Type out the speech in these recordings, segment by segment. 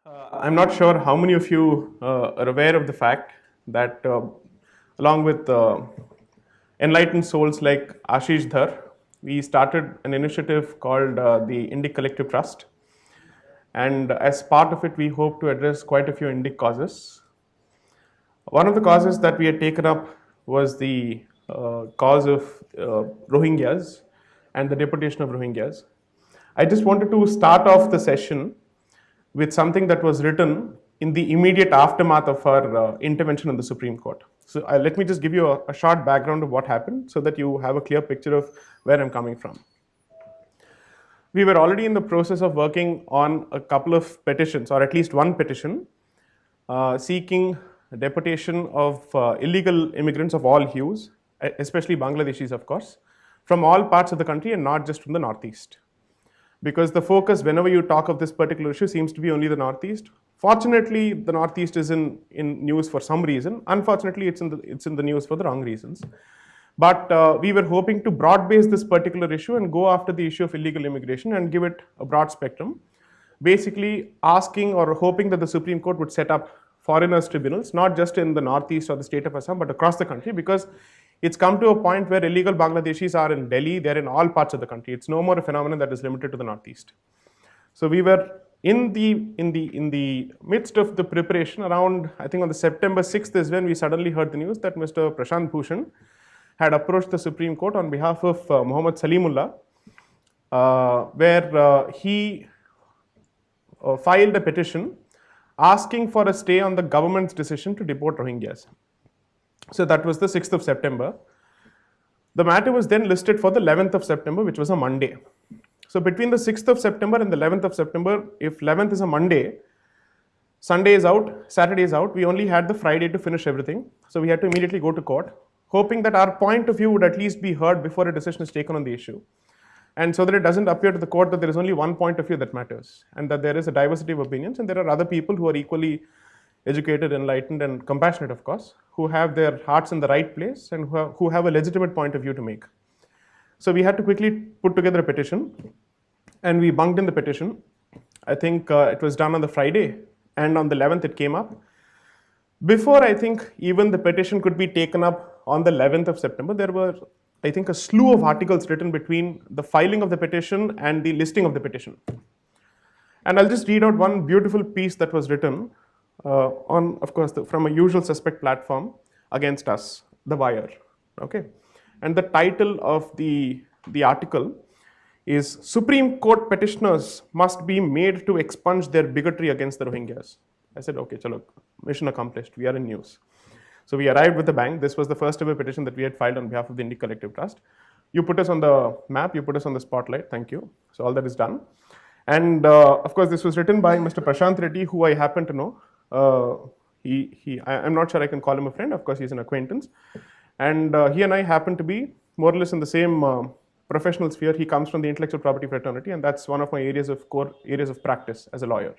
I'm not sure how many of you are aware of the fact that, along with enlightened souls like Ashish Dhar, we started an initiative called the Indic Collective Trust. And as part of it, we hope to address quite a few Indic causes. One of the causes that we had taken up was the cause of Rohingyas and the deportation of Rohingyas. I just wanted to start off the session with something that was written in the immediate aftermath of our intervention in the Supreme Court. So let me just give you a short background of what happened so that you have a clear picture of where I'm coming from. We were already in the process of working on a couple of petitions, or at least one petition, seeking deportation of illegal immigrants of all hues, especially Bangladeshis, of course, from all parts of the country and not just from the Northeast. Because the focus, whenever you talk of this particular issue, seems to be only the Northeast. Fortunately, the Northeast is in news for some reason. Unfortunately, it's in the news for the wrong reasons. But we were hoping to broad base this particular issue and go after the issue of illegal immigration and give it a broad spectrum, basically asking or hoping that the Supreme Court would set up foreigners tribunals, not just in the Northeast or the state of Assam, but across the country, because it's come to a point where illegal Bangladeshis are in Delhi, they're in all parts of the country. It's no more a phenomenon that is limited to the Northeast. So we were in the midst of the preparation around, I think on the September 6th is when we suddenly heard the news that Mr. Prashant Bhushan had approached the Supreme Court on behalf of Muhammad Salimullah, where he filed a petition asking for a stay on the government's decision to deport Rohingyas. So that was the 6th of September. The matter was then listed for the 11th of September, which was a Monday. So between the 6th of September and the 11th of September, if 11th is a Monday, Sunday is out, Saturday is out, we only had the Friday to finish everything. So we had to immediately go to court, hoping that our point of view would at least be heard before a decision is taken on the issue. And so that it doesn't appear to the court that there is only one point of view that matters, and that there is a diversity of opinions, and there are other people who are equally educated, enlightened, and compassionate, of course, who have their hearts in the right place and who have a legitimate point of view to make. So we had to quickly put together a petition, and we bunked in the petition. I think it was done on the Friday, and on the 11th it came up. Before, I think, even the petition could be taken up on the 11th of September, there were, I think, a slew of articles written between the filing of the petition and the listing of the petition. And I'll just read out one beautiful piece that was written on, of course, from a usual suspect platform against us, The Wire. Okay, and the title of the article is "Supreme Court petitioners must be made to expunge their bigotry against the Rohingyas." I said, okay, chalo, mission accomplished. We are in news. So we arrived with a bang. This was the first ever petition that we had filed on behalf of the Indic Collective Trust. You put us on the map, you put us on the spotlight. Thank you. So all that is done. And of course, this was written by Mr. Prashant Reddy, who I happen to know. I'm not sure I can call him a friend. Of course, he's an acquaintance. And he and I happen to be more or less in the same professional sphere. He comes from the intellectual property fraternity, and that's one of my core areas of practice as a lawyer.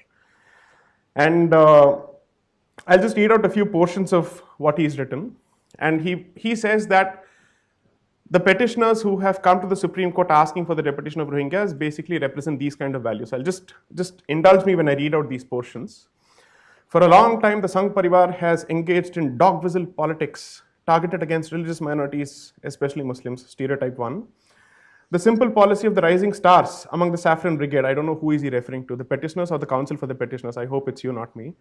And I'll just read out a few portions of what he's written. And he says that the petitioners who have come to the Supreme Court asking for the deportation of Rohingyas basically represent these kind of values. I'll just indulge me when I read out these portions. For a long time, the Sangh Parivar has engaged in dog whistle politics targeted against religious minorities, especially Muslims, stereotype 1. The simple policy of the rising stars among the Saffron Brigade, I don't know who is he referring to, the petitioners or the counsel for the petitioners, I hope it's you, not me,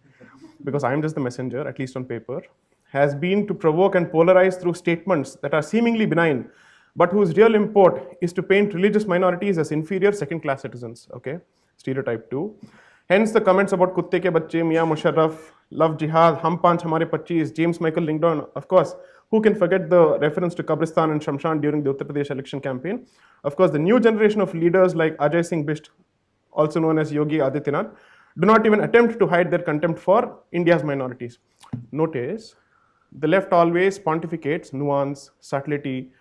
because I'm just the messenger, at least on paper, has been to provoke and polarize through statements that are seemingly benign, but whose real import is to paint religious minorities as inferior second-class citizens, okay, stereotype 2. Hence the comments about Kutte ke Bacche, Mia Musharraf, Love Jihad, Hum Panch Hamare 25, James Michael Lingdon, of course, who can forget the reference to Kabristan and Shamshan during the Uttar Pradesh election campaign? Of course, the new generation of leaders like Ajay Singh Bisht, also known as Yogi Adityanath, do not even attempt to hide their contempt for India's minorities. Notice, the left always pontificates nuance, subtlety,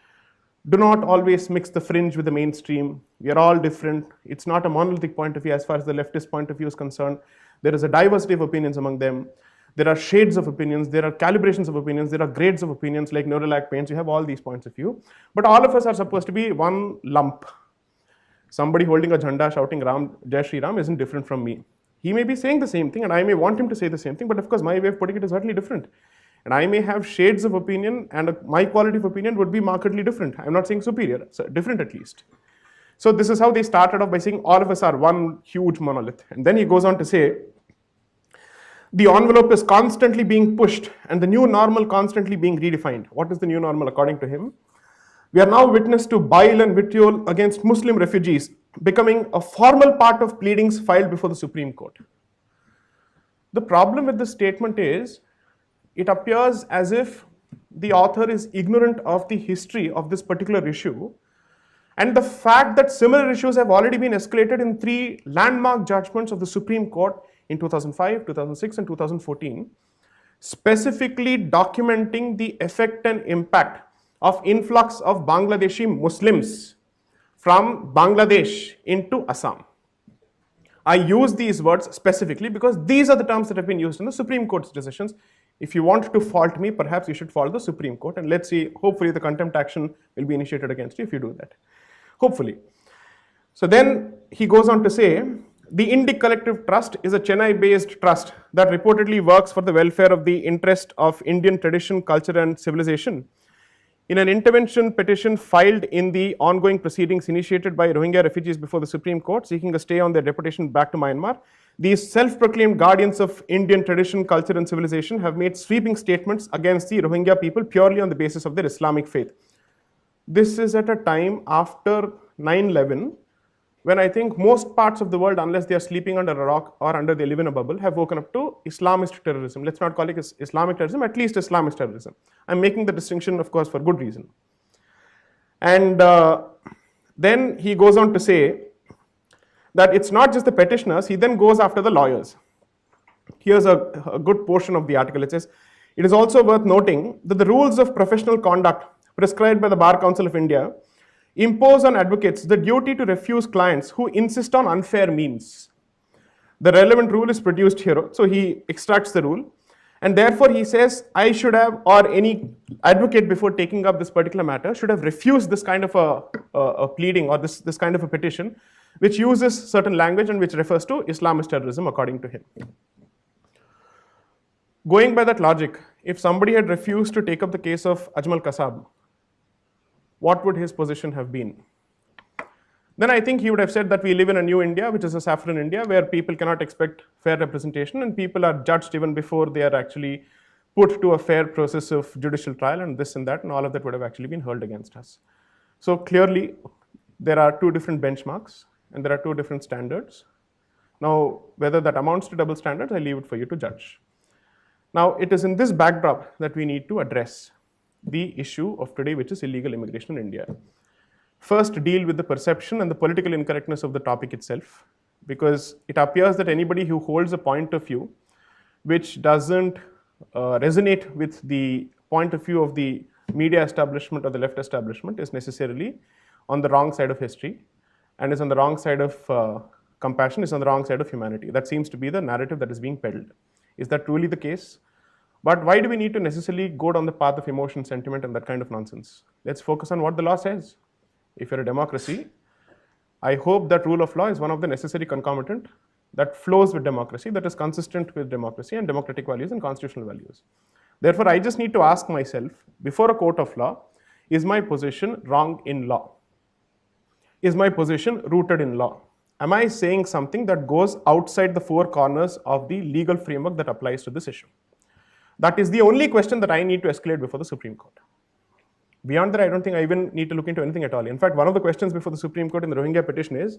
do not always mix the fringe with the mainstream. We are all different. It's not a monolithic point of view as far as the leftist point of view is concerned. There is a diversity of opinions among them. There are shades of opinions. There are calibrations of opinions. There are grades of opinions like Neuralac paints. You have all these points of view. But all of us are supposed to be one lump. Somebody holding a jhanda shouting Ram, Jai Shri Ram isn't different from me. He may be saying the same thing and I may want him to say the same thing, but of course my way of putting it is certainly different. And I may have shades of opinion and my quality of opinion would be markedly different. I'm not saying superior, so different at least. So this is how they started off by saying all of us are one huge monolith. And then he goes on to say, the envelope is constantly being pushed and the new normal constantly being redefined. What is the new normal according to him? We are now witness to bile and vitriol against Muslim refugees becoming a formal part of pleadings filed before the Supreme Court. The problem with this statement is, it appears as if the author is ignorant of the history of this particular issue and the fact that similar issues have already been escalated in 3 landmark judgments of the Supreme Court in 2005, 2006 and 2014, specifically documenting the effect and impact of influx of Bangladeshi Muslims from Bangladesh into Assam. I use these words specifically because these are the terms that have been used in the Supreme Court's decisions. If you want to fault me, perhaps you should follow the Supreme Court, and let's see, hopefully the contempt action will be initiated against you if you do that. Hopefully. So then he goes on to say, the Indic Collective Trust is a Chennai-based trust that reportedly works for the welfare of the interest of Indian tradition, culture and civilization. In an intervention petition filed in the ongoing proceedings initiated by Rohingya refugees before the Supreme Court seeking a stay on their deportation back to Myanmar, these self-proclaimed guardians of Indian tradition, culture and civilization have made sweeping statements against the Rohingya people purely on the basis of their Islamic faith. This is at a time after 9/11, when I think most parts of the world, unless they are sleeping under a rock or under they live in a bubble, have woken up to Islamist terrorism. Let's not call it Islamic terrorism, at least Islamist terrorism. I'm making the distinction, of course, for good reason. And then he goes on to say that it's not just the petitioners, he then goes after the lawyers. Here's a good portion of the article. It says, it is also worth noting that the rules of professional conduct prescribed by the Bar Council of India impose on advocates the duty to refuse clients who insist on unfair means. The relevant rule is produced here, so he extracts the rule, and therefore he says, I should have, or any advocate before taking up this particular matter should have refused this kind of a pleading or this kind of a petition, which uses certain language and which refers to Islamist terrorism according to him. Going by that logic, if somebody had refused to take up the case of Ajmal Kasab, what would his position have been? Then I think he would have said that we live in a new India, which is a saffron India, where people cannot expect fair representation and people are judged even before they are actually put to a fair process of judicial trial and this and that, and all of that would have actually been hurled against us. So clearly, there are 2 different benchmarks and there are 2 different standards. Now, whether that amounts to double standards, I leave it for you to judge. Now, it is in this backdrop that we need to address the issue of today, which is illegal immigration in India. First, deal with the perception and the political incorrectness of the topic itself, because it appears that anybody who holds a point of view which doesn't resonate with the point of view of the media establishment or the left establishment is necessarily on the wrong side of history and is on the wrong side of compassion, is on the wrong side of humanity. That seems to be the narrative that is being peddled. Is that truly the case? But why do we need to necessarily go down the path of emotion, sentiment, and that kind of nonsense? Let's focus on what the law says. If you're a democracy, I hope that rule of law is one of the necessary concomitant that flows with democracy, that is consistent with democracy and democratic values and constitutional values. Therefore, I just need to ask myself, before a court of law, is my position wrong in law? Is my position rooted in law? Am I saying something that goes outside the 4 corners of the legal framework that applies to this issue? That is the only question that I need to escalate before the Supreme Court. Beyond that, I don't think I even need to look into anything at all. In fact, one of the questions before the Supreme Court in the Rohingya petition is,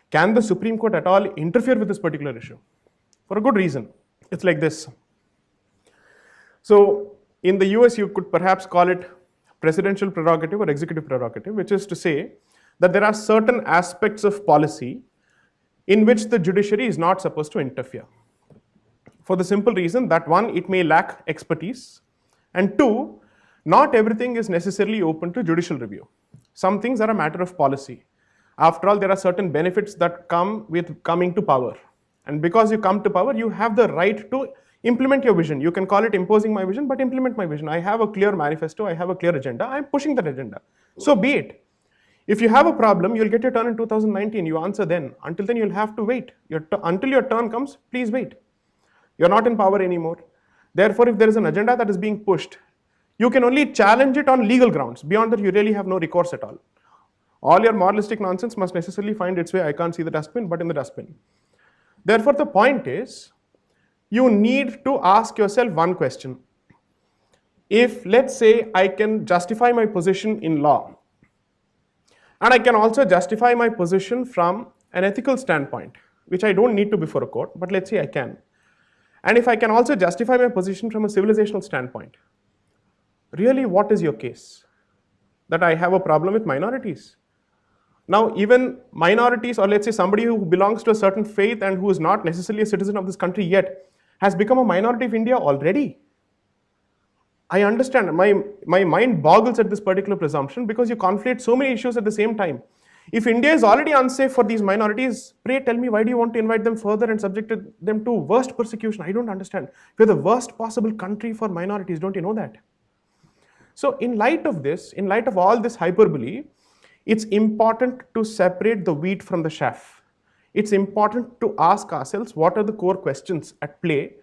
can the Supreme Court at all interfere with this particular issue? For a good reason. It's like this. So, in the US, you could perhaps call it presidential prerogative or executive prerogative, which is to say that there are certain aspects of policy in which the judiciary is not supposed to interfere. For the simple reason that 1, it may lack expertise, and 2, not everything is necessarily open to judicial review. Some things are a matter of policy. After all, there are certain benefits that come with coming to power. And because you come to power, you have the right to implement your vision. You can call it imposing my vision, but implement my vision. I have a clear manifesto, I have a clear agenda, I'm pushing that agenda. So be it. If you have a problem, you'll get your turn in 2019. You answer then. Until then, you'll have to wait. Until your turn comes, please wait. You're not in power anymore. Therefore, if there is an agenda that is being pushed, you can only challenge it on legal grounds. Beyond that, you really have no recourse at all. All your moralistic nonsense must necessarily find its way, I can't see the dustbin, but in the dustbin. Therefore, the point is, you need to ask yourself one question. If, let's say, I can justify my position in law, and I can also justify my position from an ethical standpoint, which I don't need to before a court, but let's say I can. And if I can also justify my position from a civilizational standpoint, really, what is your case? That I have a problem with minorities. Now, even minorities, or let's say somebody who belongs to a certain faith and who is not necessarily a citizen of this country yet, has become a minority of India already. I understand, my mind boggles at this particular presumption because you conflate so many issues at the same time. If India is already unsafe for these minorities, pray tell me, why do you want to invite them further and subject them to worst persecution? I don't understand. We're the worst possible country for minorities, don't you know that? So in light of this, in light of all this hyperbole, it's important to separate the wheat from the chaff. It's important to ask ourselves, what are the core questions at play?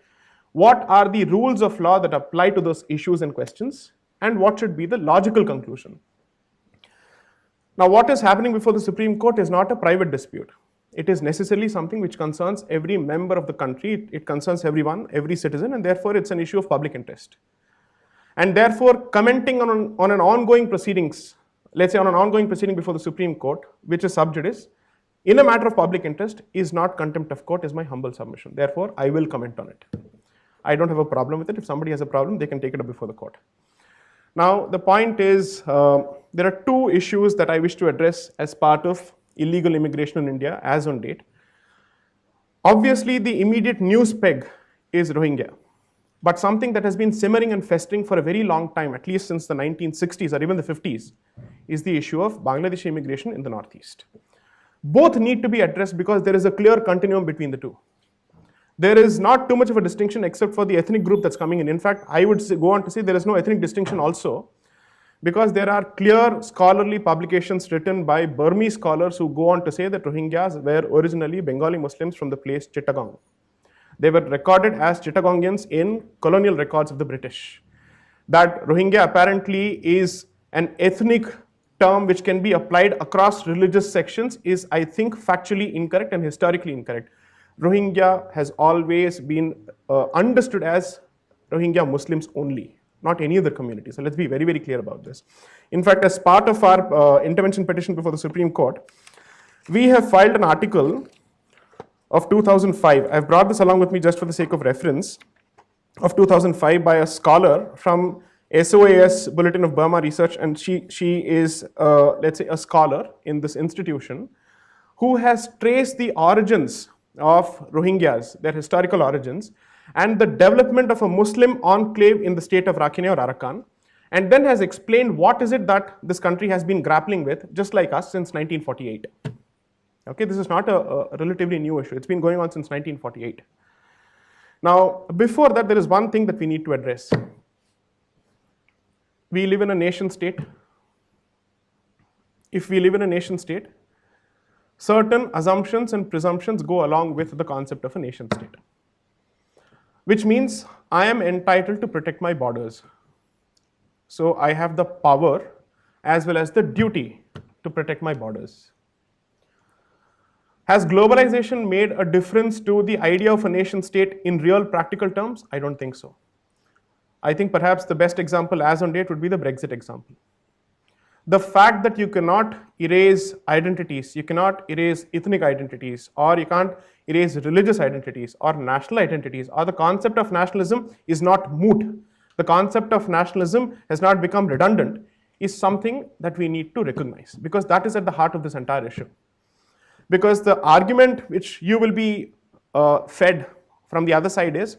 What are the rules of law that apply to those issues and questions? And what should be the logical conclusion? Now, what is happening before the Supreme Court is not a private dispute. It is necessarily something which concerns every member of the country. It concerns everyone, every citizen, and therefore it's an issue of public interest. And therefore, commenting on an ongoing proceedings, let's say on an ongoing proceeding before the Supreme Court, which is sub judice, in a matter of public interest, is not contempt of court, is my humble submission. Therefore, I will comment on it. I don't have a problem with it. If somebody has a problem, they can take it up before the court. Now, the point is, there are two issues that I wish to address as part of illegal immigration in India as on date. Obviously, the immediate news peg is Rohingya. But something that has been simmering and festering for a very long time, at least since the 1960s or even the 50s, is the issue of Bangladeshi immigration in the Northeast. Both need to be addressed because there is a clear continuum between the two. There is not too much of a distinction except for the ethnic group that's coming in. In fact, I would go on to say there is no ethnic distinction also, because there are clear scholarly publications written by Burmese scholars who go on to say that Rohingyas were originally Bengali Muslims from the place Chittagong. They were recorded as Chittagongians in colonial records of the British. That Rohingya apparently is an ethnic term which can be applied across religious sections is, I think, factually incorrect and historically incorrect. Rohingya has always been understood as Rohingya Muslims only, not any other community. So let's be very, very clear about this. In fact, as part of our intervention petition before the Supreme Court, we have filed an article of 2005. I've brought this along with me just for the sake of reference, of 2005 by a scholar from SOAS Bulletin of Burma Research, and she is, let's say, a scholar in this institution who has traced the origins of Rohingyas, their historical origins, and the development of a Muslim enclave in the state of Rakhine or Arakan, and then has explained what is it that this country has been grappling with, just like us, since 1948. Okay, this is not a relatively new issue. It's been going on since 1948. Now, before that, there is one thing that we need to address. We live in a nation state. If we live in a nation state, certain assumptions and presumptions go along with the concept of a nation state, which means I am entitled to protect my borders. So I have the power as well as the duty to protect my borders. Has globalization made a difference to the idea of a nation state in real practical terms? I don't think so. I think perhaps the best example as on date would be the Brexit example. The fact that you cannot erase identities, you cannot erase ethnic identities, or you can't erase religious identities or national identities, or the concept of nationalism is not moot. The concept of nationalism has not become redundant, is something that we need to recognize, because that is at the heart of this entire issue. Because the argument which you will be fed from the other side is,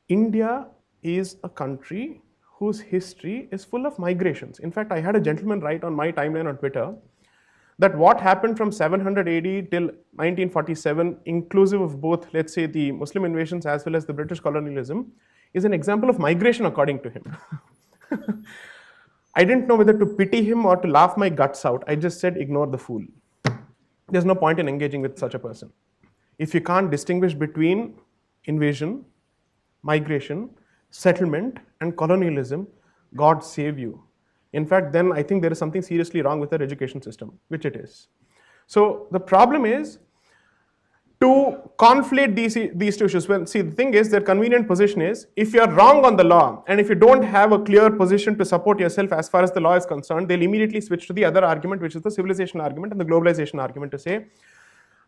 India is a country whose history is full of migrations. In fact, I had a gentleman write on my timeline on Twitter that what happened from 700 AD till 1947, inclusive of both, let's say, the Muslim invasions as well as the British colonialism, is an example of migration according to him. I didn't know whether to pity him or to laugh my guts out. I just said, ignore the fool. There's no point in engaging with such a person. If you can't distinguish between invasion, migration, settlement, and colonialism, God save you. In fact, then I think there is something seriously wrong with our education system, which it is. So the problem is to conflate these two issues. Well, see, the thing is, their convenient position is, if you're wrong on the law, and if you don't have a clear position to support yourself as far as the law is concerned, they'll immediately switch to the other argument, which is the civilization argument and the globalization argument, to say,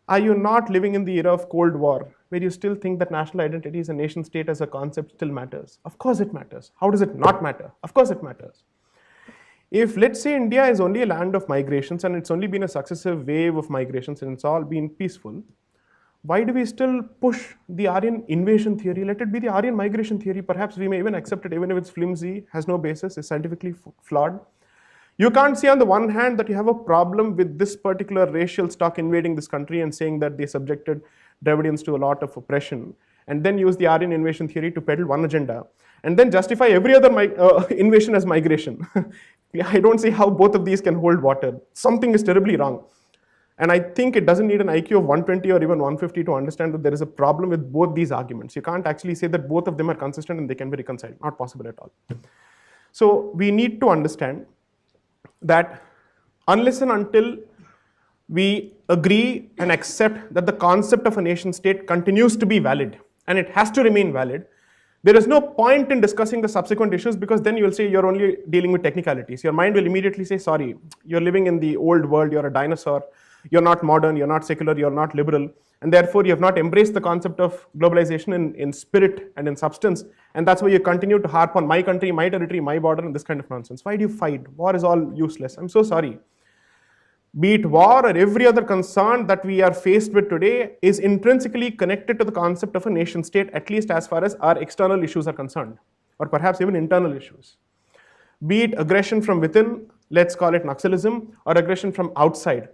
are you not living in the era of Cold War, where you still think that national identity as a nation state as a concept still matters? Of course it matters. How does it not matter? Of course it matters. If, let's say, India is only a land of migrations and it's only been a successive wave of migrations and it's all been peaceful, why do we still push the Aryan invasion theory? Let it be the Aryan migration theory. Perhaps we may even accept it, even if it's flimsy, has no basis, is scientifically flawed. You can't say on the one hand that you have a problem with this particular racial stock invading this country and saying that they subjected Dravidians to a lot of oppression, and then use the Aryan invasion theory to peddle one agenda, and then justify every other invasion as migration. I don't see how both of these can hold water. Something is terribly wrong. And I think it doesn't need an IQ of 120 or even 150 to understand that there is a problem with both these arguments. You can't actually say that both of them are consistent and they can be reconciled. Not possible at all. So we need to understand that unless and until we agree and accept that the concept of a nation state continues to be valid and it has to remain valid, there is no point in discussing the subsequent issues, because then you will say you're only dealing with technicalities. Your mind will immediately say, sorry, you're living in the old world, you're a dinosaur, you're not modern, you're not secular, you're not liberal, and therefore you have not embraced the concept of globalization in spirit and in substance, and that's why you continue to harp on my country, my territory, my border, and this kind of nonsense. Why do you fight? War is all useless. I'm so sorry. Be it war or every other concern that we are faced with today is intrinsically connected to the concept of a nation state, at least as far as our external issues are concerned, or perhaps even internal issues. Be it aggression from within, let's call it Naxalism, or aggression from outside.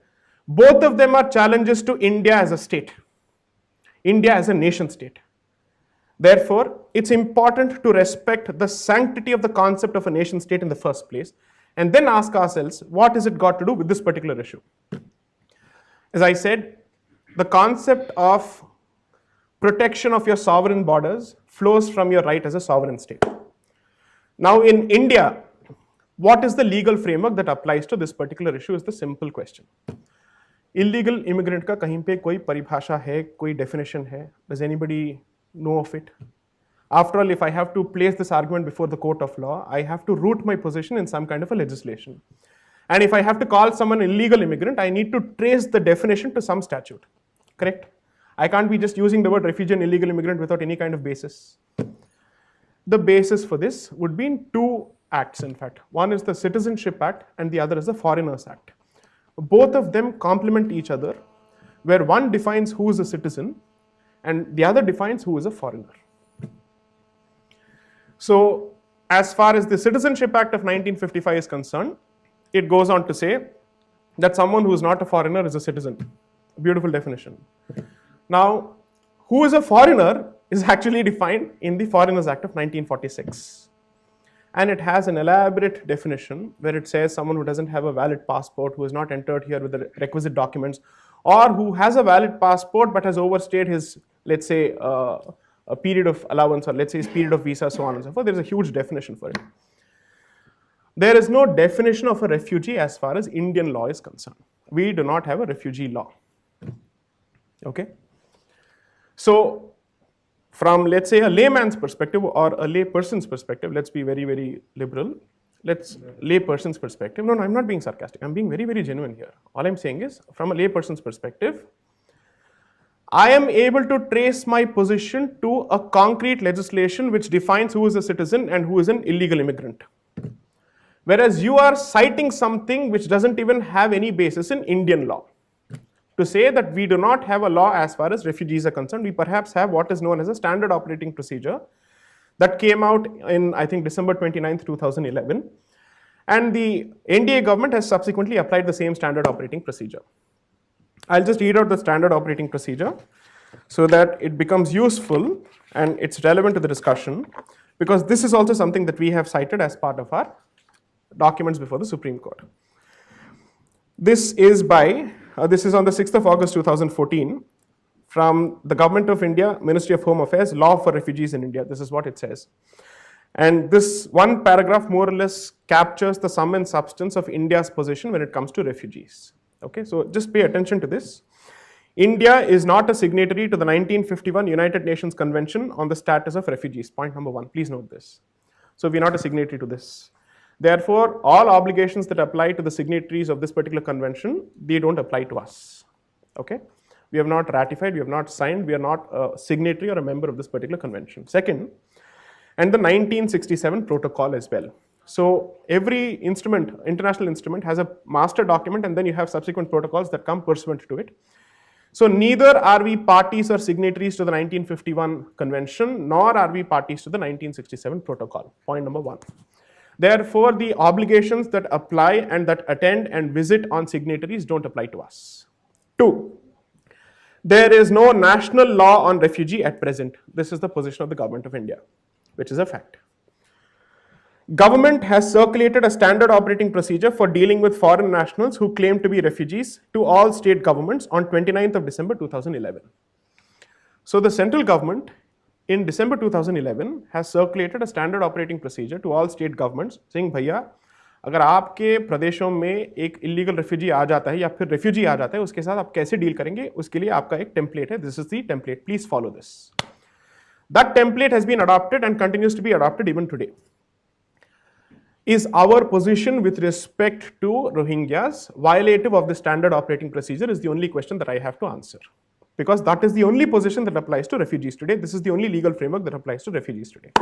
Both of them are challenges to India as a state, India as a nation state. Therefore, it's important to respect the sanctity of the concept of a nation state in the first place, and then ask ourselves, what has it got to do with this particular issue? As I said, the concept of protection of your sovereign borders flows from your right as a sovereign state. Now in India, what is the legal framework that applies to this particular issue is the simple question. Illegal immigrant का कहीं पे कोई परिभाषा है, कोई definition है? Does anybody know of it? After all, if I have to place this argument before the court of law, I have to root my position in some kind of a legislation. And if I have to call someone illegal immigrant, I need to trace the definition to some statute, correct? I can't be just using the word refugee and illegal immigrant without any kind of basis. The basis for this would be in two acts, in fact. One is the Citizenship Act and the other is the Foreigners Act. Both of them complement each other, where one defines who is a citizen and the other defines who is a foreigner. So, as far as the Citizenship Act of 1955 is concerned, it goes on to say that someone who is not a foreigner is a citizen. Beautiful definition. Now, who is a foreigner is actually defined in the Foreigners Act of 1946. And it has an elaborate definition where it says someone who doesn't have a valid passport, who is not entered here with the requisite documents, or who has a valid passport but has overstayed his, let's say, a period of allowance, or let's say his period of visa, so on and so forth. There is a huge definition for it. There is no definition of a refugee as far as Indian law is concerned. We do not have a refugee law. Okay? So, from, let's say, a layman's perspective or a layperson's perspective, let's be very, very liberal. Layperson's perspective. No, I'm not being sarcastic. I'm being very, very genuine here. All I'm saying is, from a layperson's perspective, I am able to trace my position to a concrete legislation which defines who is a citizen and who is an illegal immigrant. Whereas you are citing something which doesn't even have any basis in Indian law. To say that we do not have a law as far as refugees are concerned, we perhaps have what is known as a standard operating procedure that came out in, I think, December 29th, 2011. And the NDA government has subsequently applied the same standard operating procedure. I'll just read out the standard operating procedure so that it becomes useful and it's relevant to the discussion, because this is also something that we have cited as part of our documents before the Supreme Court. This is this is on the 6th of August 2014 from the Government of India, Ministry of Home Affairs, Law for Refugees in India. This is what it says. And this one paragraph more or less captures the sum and substance of India's position when it comes to refugees. Okay, so just pay attention to this. India is not a signatory to the 1951 United Nations Convention on the Status of Refugees. Point number one, please note this. So we're not a signatory to this. Therefore, all obligations that apply to the signatories of this particular convention, they don't apply to us. Okay? We have not ratified, we have not signed, we are not a signatory or a member of this particular convention. Second, and the 1967 protocol as well. So every instrument, international instrument, has a master document, and then you have subsequent protocols that come pursuant to it. So neither are we parties or signatories to the 1951 convention, nor are we parties to the 1967 protocol. Point number one. Therefore, the obligations that apply and that attend and visit on signatories don't apply to us. Two, there is no national law on refugee at present. This is the position of the Government of India, which is a fact. Government has circulated a standard operating procedure for dealing with foreign nationals who claim to be refugees to all state governments on 29th of December 2011. So the central government in December 2011 has circulated a standard operating procedure to all state governments saying, भैया अगर आपके प्रदेशों में एक illegal refugee आ जाता है या फिर रेफ्यूजी आ जाता है, उसके साथ आप कैसे डील करेंगे, उसके लिए आपका एक टेम्पलेट है. This is the template. Please follow this. That template has been adopted and continues to be adopted even today. Is our position with respect to Rohingyas violative of the standard operating procedure is the only question that I have to answer. Because that is the only position that applies to refugees today. This is the only legal framework that applies to refugees today.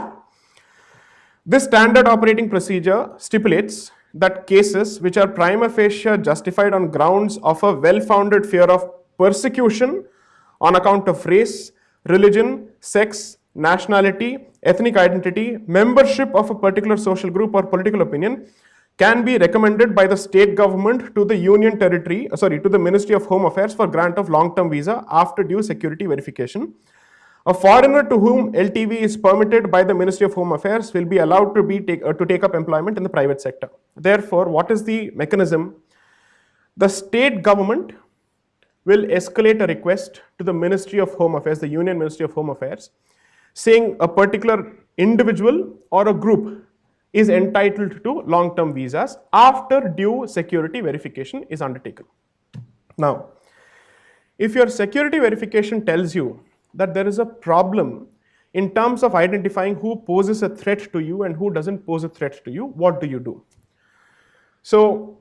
This standard operating procedure stipulates that cases which are prima facie justified on grounds of a well-founded fear of persecution on account of race, religion, sex, nationality, ethnic identity, membership of a particular social group or political opinion can be recommended by the state government to the union territory, to the Ministry of Home Affairs for grant of long-term visa after due security verification. A foreigner to whom LTV is permitted by the Ministry of Home Affairs will be allowed to take up employment in the private sector. Therefore, what is the mechanism? The state government will escalate a request to the Ministry of Home Affairs, the Union Ministry of Home Affairs, saying a particular individual or a group is entitled to long-term visas after due security verification is undertaken. Now, if your security verification tells you that there is a problem in terms of identifying who poses a threat to you and who doesn't pose a threat to you, what do you do? So,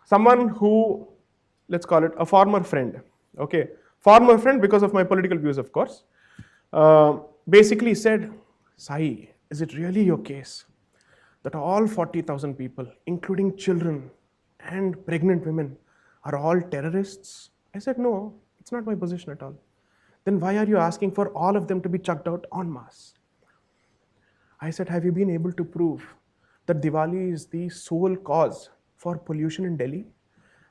someone who, let's call it a former friend, okay, former friend because of my political views, of course, basically said, Sai, is it really your case that all 40,000 people, including children and pregnant women, are all terrorists? I said, no, it's not my position at all. Then why are you asking for all of them to be chucked out en masse? I said, have you been able to prove that Diwali is the sole cause for pollution in Delhi?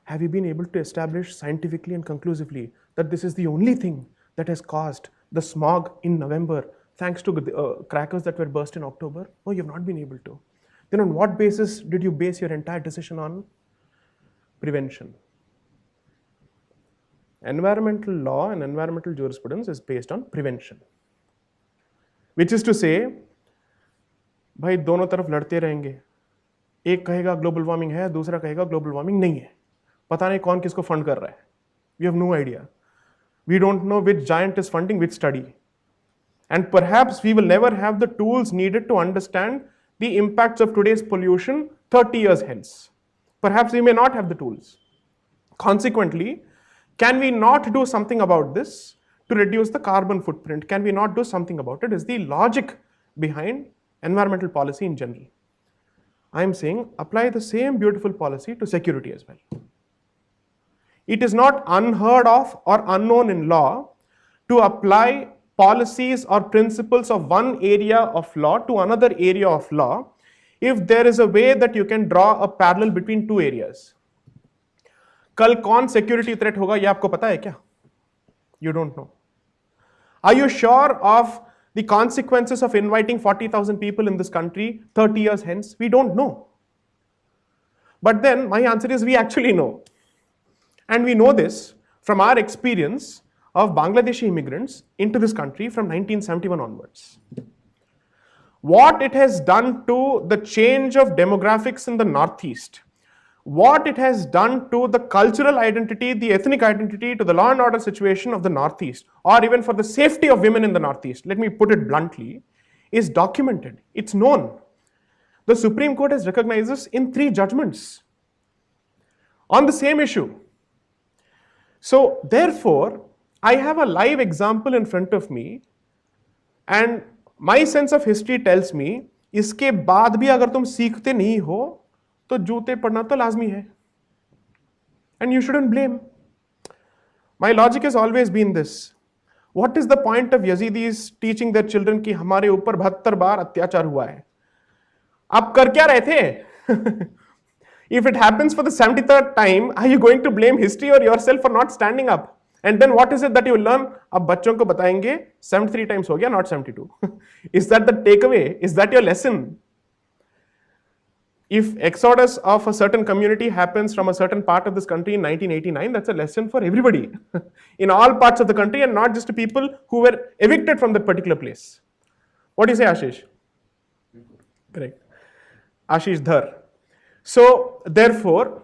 Have you been able to establish scientifically and conclusively that this is the only thing that has caused the smog in November thanks to crackers that were burst in October? No, you have not been able to. Then on what basis did you base your entire decision on? Prevention. Environmental law and environmental jurisprudence is based on prevention. Which is to say, भाई दोनों तरफ लड़ते रहेंगे. एक कहेगा global warming है, दूसरा कहेगा ग्लोबल वार्मिंग नहीं है. पता नहीं कौन किसको फंड कर रहा है. We have no idea. We don't know which giant is funding which study. And perhaps we will never have the tools needed to understand the impacts of today's pollution 30 years hence. Perhaps we may not have the tools. Consequently, can we not do something about this to reduce the carbon footprint? Can we not do something about it? Is the logic behind environmental policy in general. I am saying apply the same beautiful policy to security as well. It is not unheard of or unknown in law to apply policies or principles of one area of law to another area of law if there is a way that you can draw a parallel between two areas. कल कौन security threat होगा ये आपको पता है क्या? You don't know. Are you sure of the consequences of inviting 40,000 people in this country 30 years hence? We don't know. But then my answer is we actually know. And we know this from our experience of Bangladeshi immigrants into this country from 1971 onwards. What it has done to the change of demographics in the Northeast, what it has done to the cultural identity, the ethnic identity, to the law and order situation of the Northeast, or even for the safety of women in the Northeast, let me put it bluntly, is documented. It's known. The Supreme Court has recognized this in 3 judgments on the same issue. So therefore, I have a live example in front of me, and my sense of history tells me, इसके बाद भी अगर तुम सीखते नहीं हो तो जूते पड़ना तो लाजमी है. And you shouldn't blame. My logic has always been this. What is the point of Yazidis teaching their children कि हमारे ऊपर 72 बार अत्याचार हुआ है? आप कर क्या रहे थे? If it happens for the 73rd time, are you going to blame history or yourself for not standing up? And then what is it that you will learn? अब बच्चों को बताएंगे 73 times हो गया, not 72. Is that the takeaway? Is that your lesson? If exodus of a certain community happens from a certain part of this country in 1989, that's a lesson for everybody in all parts of the country, and not just the people who were evicted from that particular place. What do you say, Ashish? Correct. Ashish Dhar. So therefore,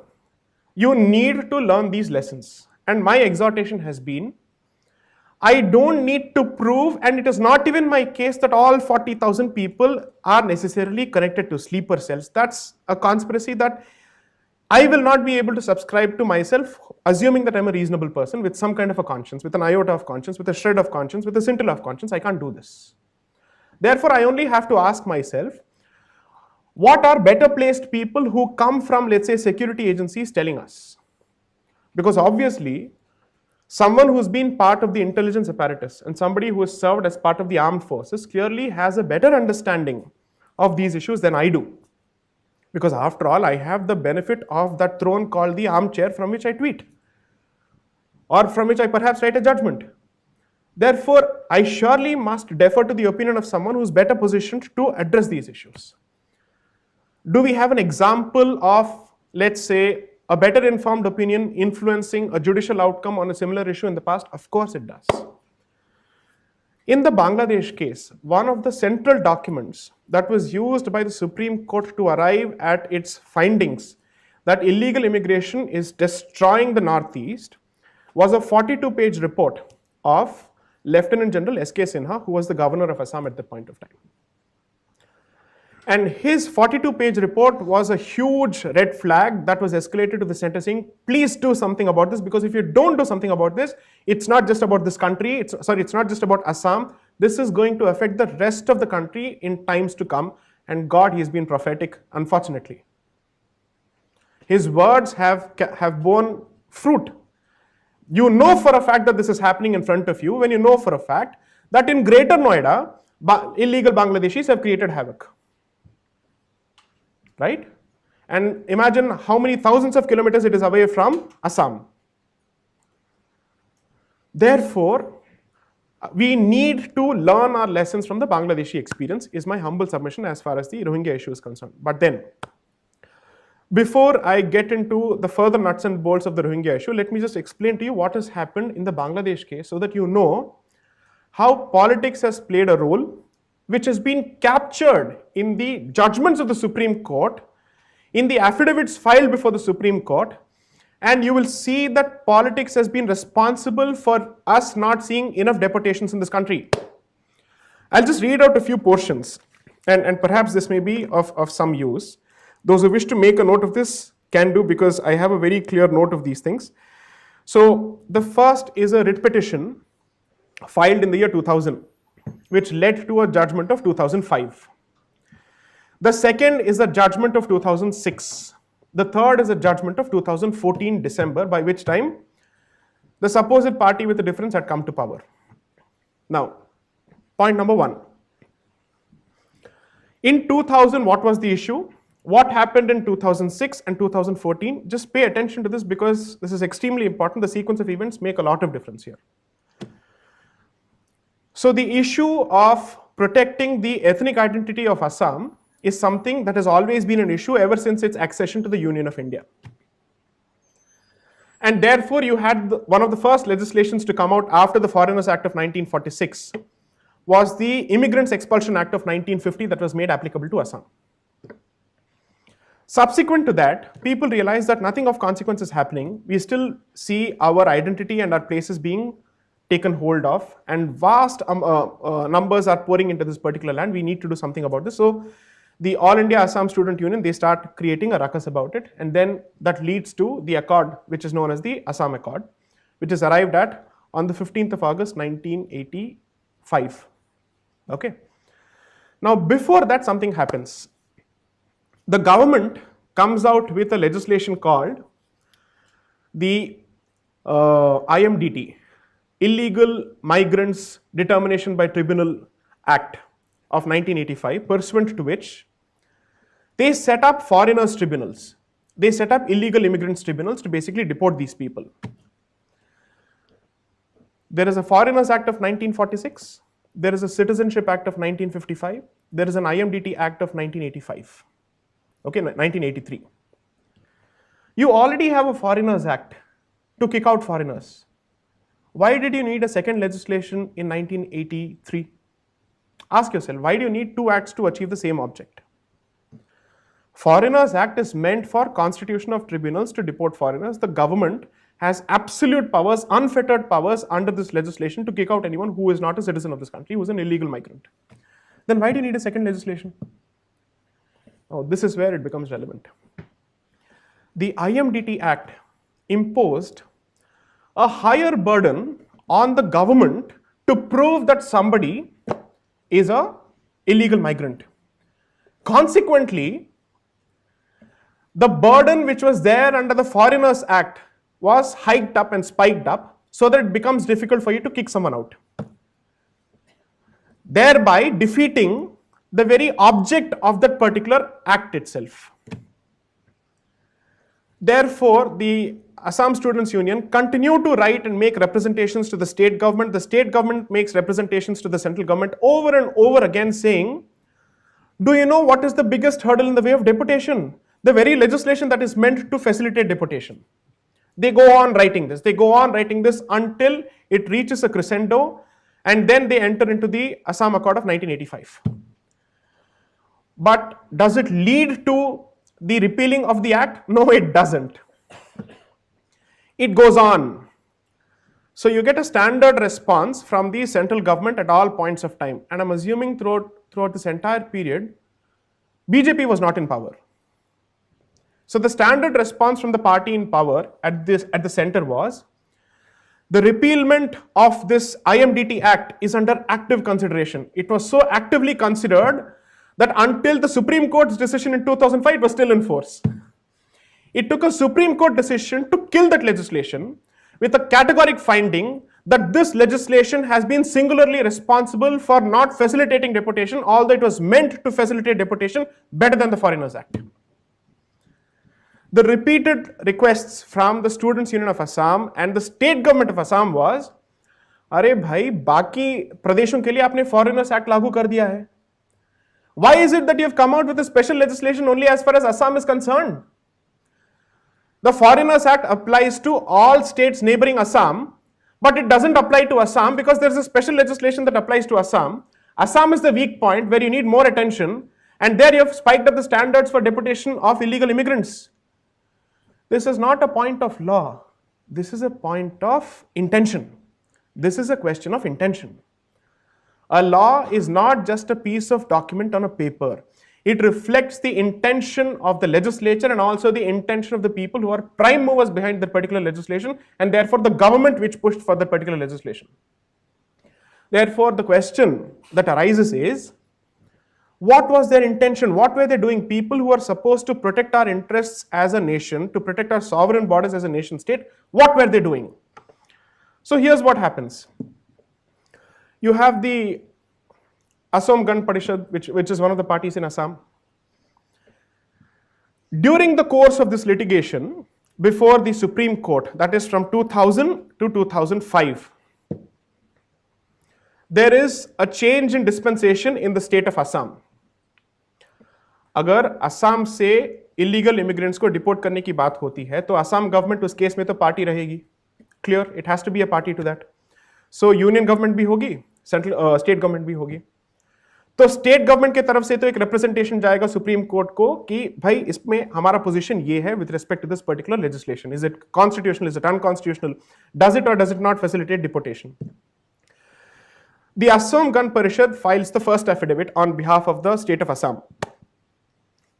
you need to learn these lessons. And my exhortation has been, I don't need to prove, and it is not even my case that all 40,000 people are necessarily connected to sleeper cells. That's a conspiracy that I will not be able to subscribe to myself, assuming that I'm a reasonable person with some kind of a conscience, with an iota of conscience, with a shred of conscience, with a scintilla of conscience. I can't do this. Therefore, I only have to ask myself, what are better placed people who come from, let's say, security agencies telling us? Because obviously, someone who's been part of the intelligence apparatus and somebody who has served as part of the armed forces clearly has a better understanding of these issues than I do. Because after all, I have the benefit of that throne called the armchair from which I tweet, or from which I perhaps write a judgment. Therefore, I surely must defer to the opinion of someone who's better positioned to address these issues. Do we have an example of, let's say, a better informed opinion influencing a judicial outcome on a similar issue in the past? Of course it does. In the Bangladesh case, one of the central documents that was used by the Supreme Court to arrive at its findings that illegal immigration is destroying the Northeast was a 42-page report of Lieutenant General S.K. Sinha, who was the governor of Assam at that point of time. And his 42-page report was a huge red flag that was escalated to the center saying, please do something about this, because if you don't do something about this, it's not just about this country, it's not just about Assam, this is going to affect the rest of the country in times to come. And God, he has been prophetic, unfortunately. His words have borne fruit. You know for a fact that this is happening in front of you when you know for a fact that in Greater Noida, illegal Bangladeshis have created havoc. Right? And imagine how many thousands of kilometers it is away from Assam. Therefore, we need to learn our lessons from the Bangladeshi experience, is my humble submission as far as the Rohingya issue is concerned. But then, before I get into the further nuts and bolts of the Rohingya issue, let me just explain to you what has happened in the Bangladesh case so that you know how politics has played a role, which has been captured in the judgments of the Supreme Court, in the affidavits filed before the Supreme Court, and you will see that politics has been responsible for us not seeing enough deportations in this country. I'll just read out a few portions, and perhaps this may be of some use. Those who wish to make a note of this can do, because I have a very clear note of these things. So the first is a writ petition filed in the year 2000. Which led to a judgment of 2005. The second is a judgment of 2006. The third is a judgment of 2014 December, by which time the supposed party with the difference had come to power. Now, point number one. In 2000, what was the issue? What happened in 2006 and 2014? Just pay attention to this, because this is extremely important. The sequence of events make a lot of difference here. So the issue of protecting the ethnic identity of Assam is something that has always been an issue ever since its accession to the Union of India. And therefore, you had one of the first legislations to come out after the Foreigners Act of 1946 was the Immigrants Expulsion Act of 1950 that was made applicable to Assam. Subsequent to that, people realized that nothing of consequence is happening. We still see our identity and our places being taken hold of, and vast numbers are pouring into this particular land. We need to do something about this. So the All India Assam Student Union, they start creating a ruckus about it, and then that leads to the accord, which is known as the Assam Accord, which is arrived at on the 15th of August 1985. Okay. Now, before that, something happens. The government comes out with a legislation called the IMDT, Illegal Migrants Determination by Tribunal Act of 1985, pursuant to which they set up foreigners tribunals. They set up illegal immigrants tribunals to basically deport these people. There is a Foreigners Act of 1946. There is a Citizenship Act of 1955. There is an IMDT Act of 1985. Okay, 1983. You already have a Foreigners Act to kick out foreigners. Why did you need a second legislation in 1983? Ask yourself, why do you need two acts to achieve the same object? Foreigners Act is meant for constitution of tribunals to deport foreigners. The government has absolute powers, unfettered powers under this legislation to kick out anyone who is not a citizen of this country, who is an illegal migrant. Then why do you need a second legislation? Oh, this is where it becomes relevant. The IMDT Act imposed a higher burden on the government to prove that somebody is an illegal migrant. Consequently, the burden which was there under the Foreigners Act was hiked up and spiked up so that it becomes difficult for you to kick someone out, thereby defeating the very object of that particular act itself. Therefore, the Assam Students Union continue to write and make representations to the state government. The state government makes representations to the central government over and over again saying, do you know what is the biggest hurdle in the way of deportation? The very legislation that is meant to facilitate deportation. They go on writing this. They go on writing this until it reaches a crescendo, and then they enter into the Assam Accord of 1985. But does it lead to the repealing of the act? No, it doesn't. It goes on. So you get a standard response from the central government at all points of time. And I'm assuming throughout this entire period, BJP was not in power. So the standard response from the party in power at the center was, the repealment of this IMDT Act is under active consideration. It was so actively considered that until the Supreme Court's decision in 2005, it was still in force. It took a Supreme Court decision to kill that legislation with a categoric finding that this legislation has been singularly responsible for not facilitating deportation, although it was meant to facilitate deportation better than the Foreigners Act. The repeated requests from the Students Union of Assam and the state government of Assam was, अरे भाई बाकी प्रदेशों के लिए आपने Foreigners Act लागू कर दिया है. Why is it that you have come out with a special legislation only as far as Assam is concerned? The Foreigners Act applies to all states neighboring Assam, but it doesn't apply to Assam because there is a special legislation that applies to Assam. Assam is the weak point where you need more attention, and there you have spiked up the standards for deportation of illegal immigrants. This is not a point of law. This is a point of intention. This is a question of intention. A law is not just a piece of document on a paper. It reflects the intention of the legislature and also the intention of the people who are prime movers behind that particular legislation, and therefore the government which pushed for that particular legislation. Therefore, the question that arises is, what was their intention? What were they doing? People who are supposed to protect our interests as a nation, to protect our sovereign borders as a nation state, what were they doing? So here's what happens. You have the Assam Gan Parishad, which is one of the parties in Assam. During the course of this litigation, before the Supreme Court, that is from 2000 to 2005, there is a change in dispensation in the state of Assam. अगर असम से illegal immigrants को deport करने की बात होती है तो Assam government उस केस में तो पार्टी रहेगी. Clear, it has to be a party to that. So union government भी होगी, सेंट्रल स्टेट गवर्नमेंट भी होगी. तो स्टेट गवर्नमेंट की तरफ से तो एक रिप्रेजेंटेशन जाएगा सुप्रीम कोर्ट को कि भाई इसमें हमारा पोजीशन ये है with respect to this particular legislation. Is it constitutional, is it unconstitutional, does it or does it not facilitate deportation. The Assam Gun Parishad files the first affidavit on behalf of the state of Assam,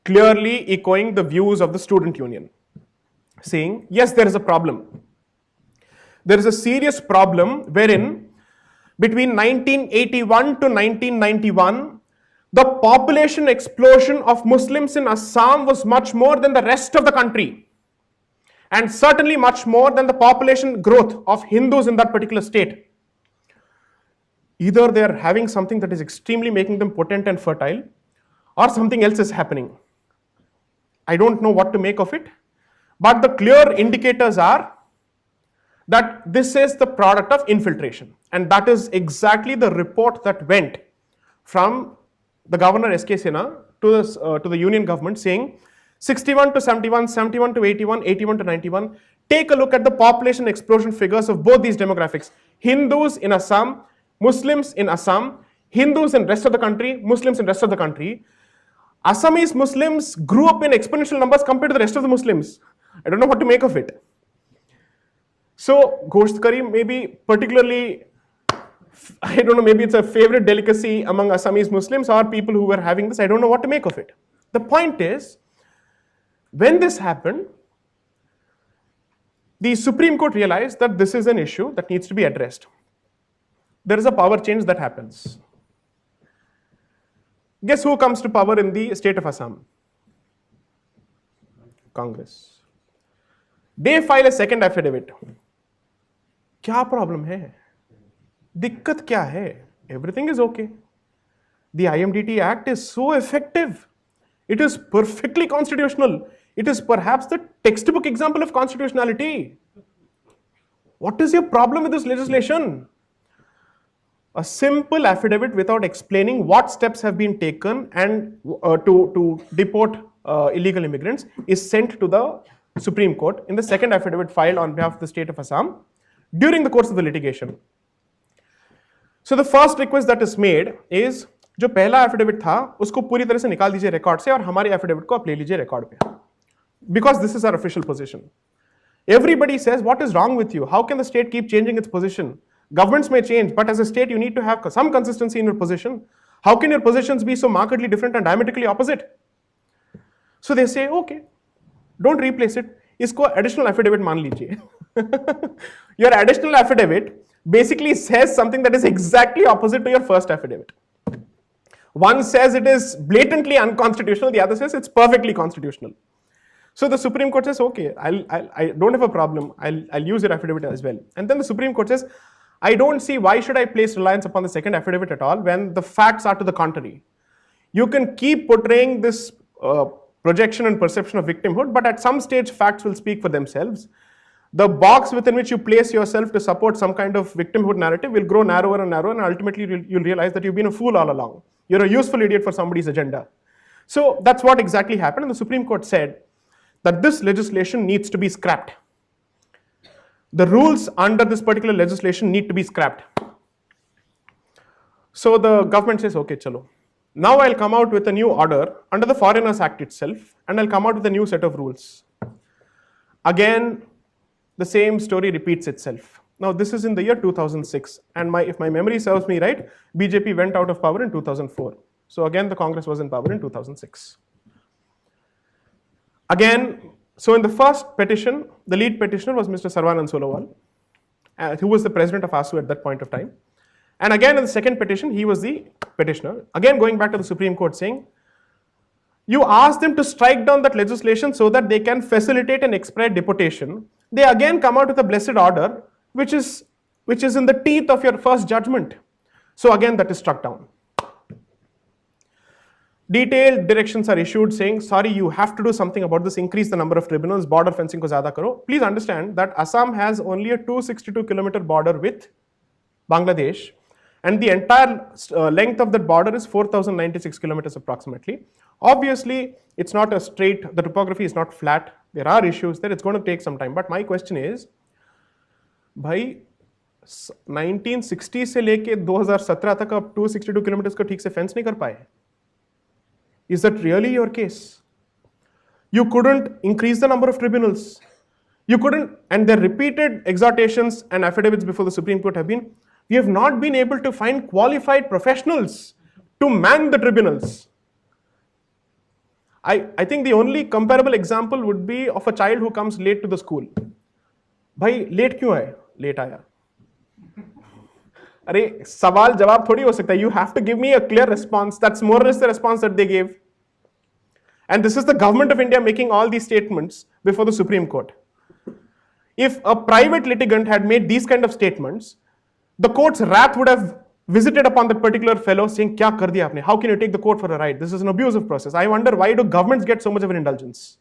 clearly echoing the views of the student union, saying, yes, there is a problem. There is a serious problem wherein between 1981 to 1991, the population explosion of Muslims in Assam was much more than the rest of the country, and certainly much more than the population growth of Hindus in that particular state. Either they are having something that is extremely making them potent and fertile, or something else is happening. I don't know what to make of it, but the clear indicators are that this is the product of infiltration, and that is exactly the report that went from the governor S.K. Sinha to the union government, saying 61 to 71, 71 to 81, 81 to 91. Take a look at the population explosion figures of both these demographics. Hindus in Assam, Muslims in Assam, Hindus in rest of the country, Muslims in rest of the country. Assamese Muslims grew up in exponential numbers compared to the rest of the Muslims. I don't know what to make of it. So, Gosht Curry maybe particularly, I don't know, maybe it's a favorite delicacy among Assamese Muslims or people who were having this. I don't know what to make of it. The point is, when this happened, the Supreme Court realized that this is an issue that needs to be addressed. There is a power change that happens. Guess who comes to power in the state of Assam? Congress. They file a second affidavit. क्या problem है? दिक्कत क्या है? Everything is okay. The IMDT Act is so effective. It is perfectly constitutional. It is perhaps the textbook example of constitutionality. What is your problem with this legislation? A simple affidavit without explaining what steps have been taken and to deport illegal immigrants is sent to the Supreme Court in the second affidavit filed on behalf of the state of Assam during the course of the litigation. So the first request that is made is जो पहला affidavit था उसको पूरी तरह से निकाल दीजिए record से और हमारे affidavit को आप ले लीजिए रिकॉर्ड पे, because this is our official position. Everybody says, what is wrong with you? How can the state keep changing its position? Governments may change, but as a state, you need to have some consistency in your position. How can your positions be so markedly different and diametrically opposite? So they say, okay, don't replace it. Isko additional affidavit मान लीजिए. Your additional affidavit basically says something that is exactly opposite to your first affidavit. One says it is blatantly unconstitutional, the other says it's perfectly constitutional. So the Supreme Court says, okay, I don't have a problem. I'll use your affidavit as well. And then the Supreme Court says, I don't see why should I place reliance upon the second affidavit at all when the facts are to the contrary. You can keep portraying this projection and perception of victimhood, but at some stage facts will speak for themselves. The box within which you place yourself to support some kind of victimhood narrative will grow narrower and narrower, and ultimately you'll realize that you've been a fool all along. You're a useful idiot for somebody's agenda. So that's what exactly happened, and the Supreme Court said that this legislation needs to be scrapped. The rules under this particular legislation need to be scrapped. So the government says, okay, chalo. Now I'll come out with a new order under the Foreigners Act itself, and I'll come out with a new set of rules. Again, the same story repeats itself. Now this is in the year 2006, and if my memory serves me right, BJP went out of power in 2004. So again, the Congress was in power in 2006. Again, so in the first petition, the lead petitioner was Mr. Sarvanand Solowal, who was the president of ASU at that point of time. And again, in the second petition, he was the petitioner. Again, going back to the Supreme Court saying, you ask them to strike down that legislation so that they can facilitate and expedite deportation. They again come out with a blessed order, which is in the teeth of your first judgment. So again, that is struck down. Detailed directions are issued saying, sorry, you have to do something about this, increase the number of tribunals, border fencing ko zyada karo. Please understand that Assam has only a 262-kilometer border with Bangladesh, and the entire length of that border is 4,096 kilometers approximately. Obviously, it's not a straight, the topography is not flat. There are issues there, it's going to take some time. But my question is, भाई 1960 से लेके 2017 तक आप 262 kilometre को ठीक से fence नहीं कर पाए. Is that really your case? You couldn't increase the number of tribunals. You couldn't, and their repeated exhortations and affidavits before the Supreme Court have been, we have not been able to find qualified professionals to man the tribunals. I think the only comparable example would be of a child who comes late to the school. भाई late क्यों आए? Late आया. अरे सवाल जवाब थोड़ी हो सकता है. You have to give me a clear response. That's more or less the response that they gave. And this is the government of India making all these statements before the Supreme Court. If a private litigant had made these kind of statements, the court's wrath would have visited upon that particular fellow saying, kya kar diya aapne? How can you take the court for a ride? This is an abusive process. I wonder, why do governments get so much of an indulgence?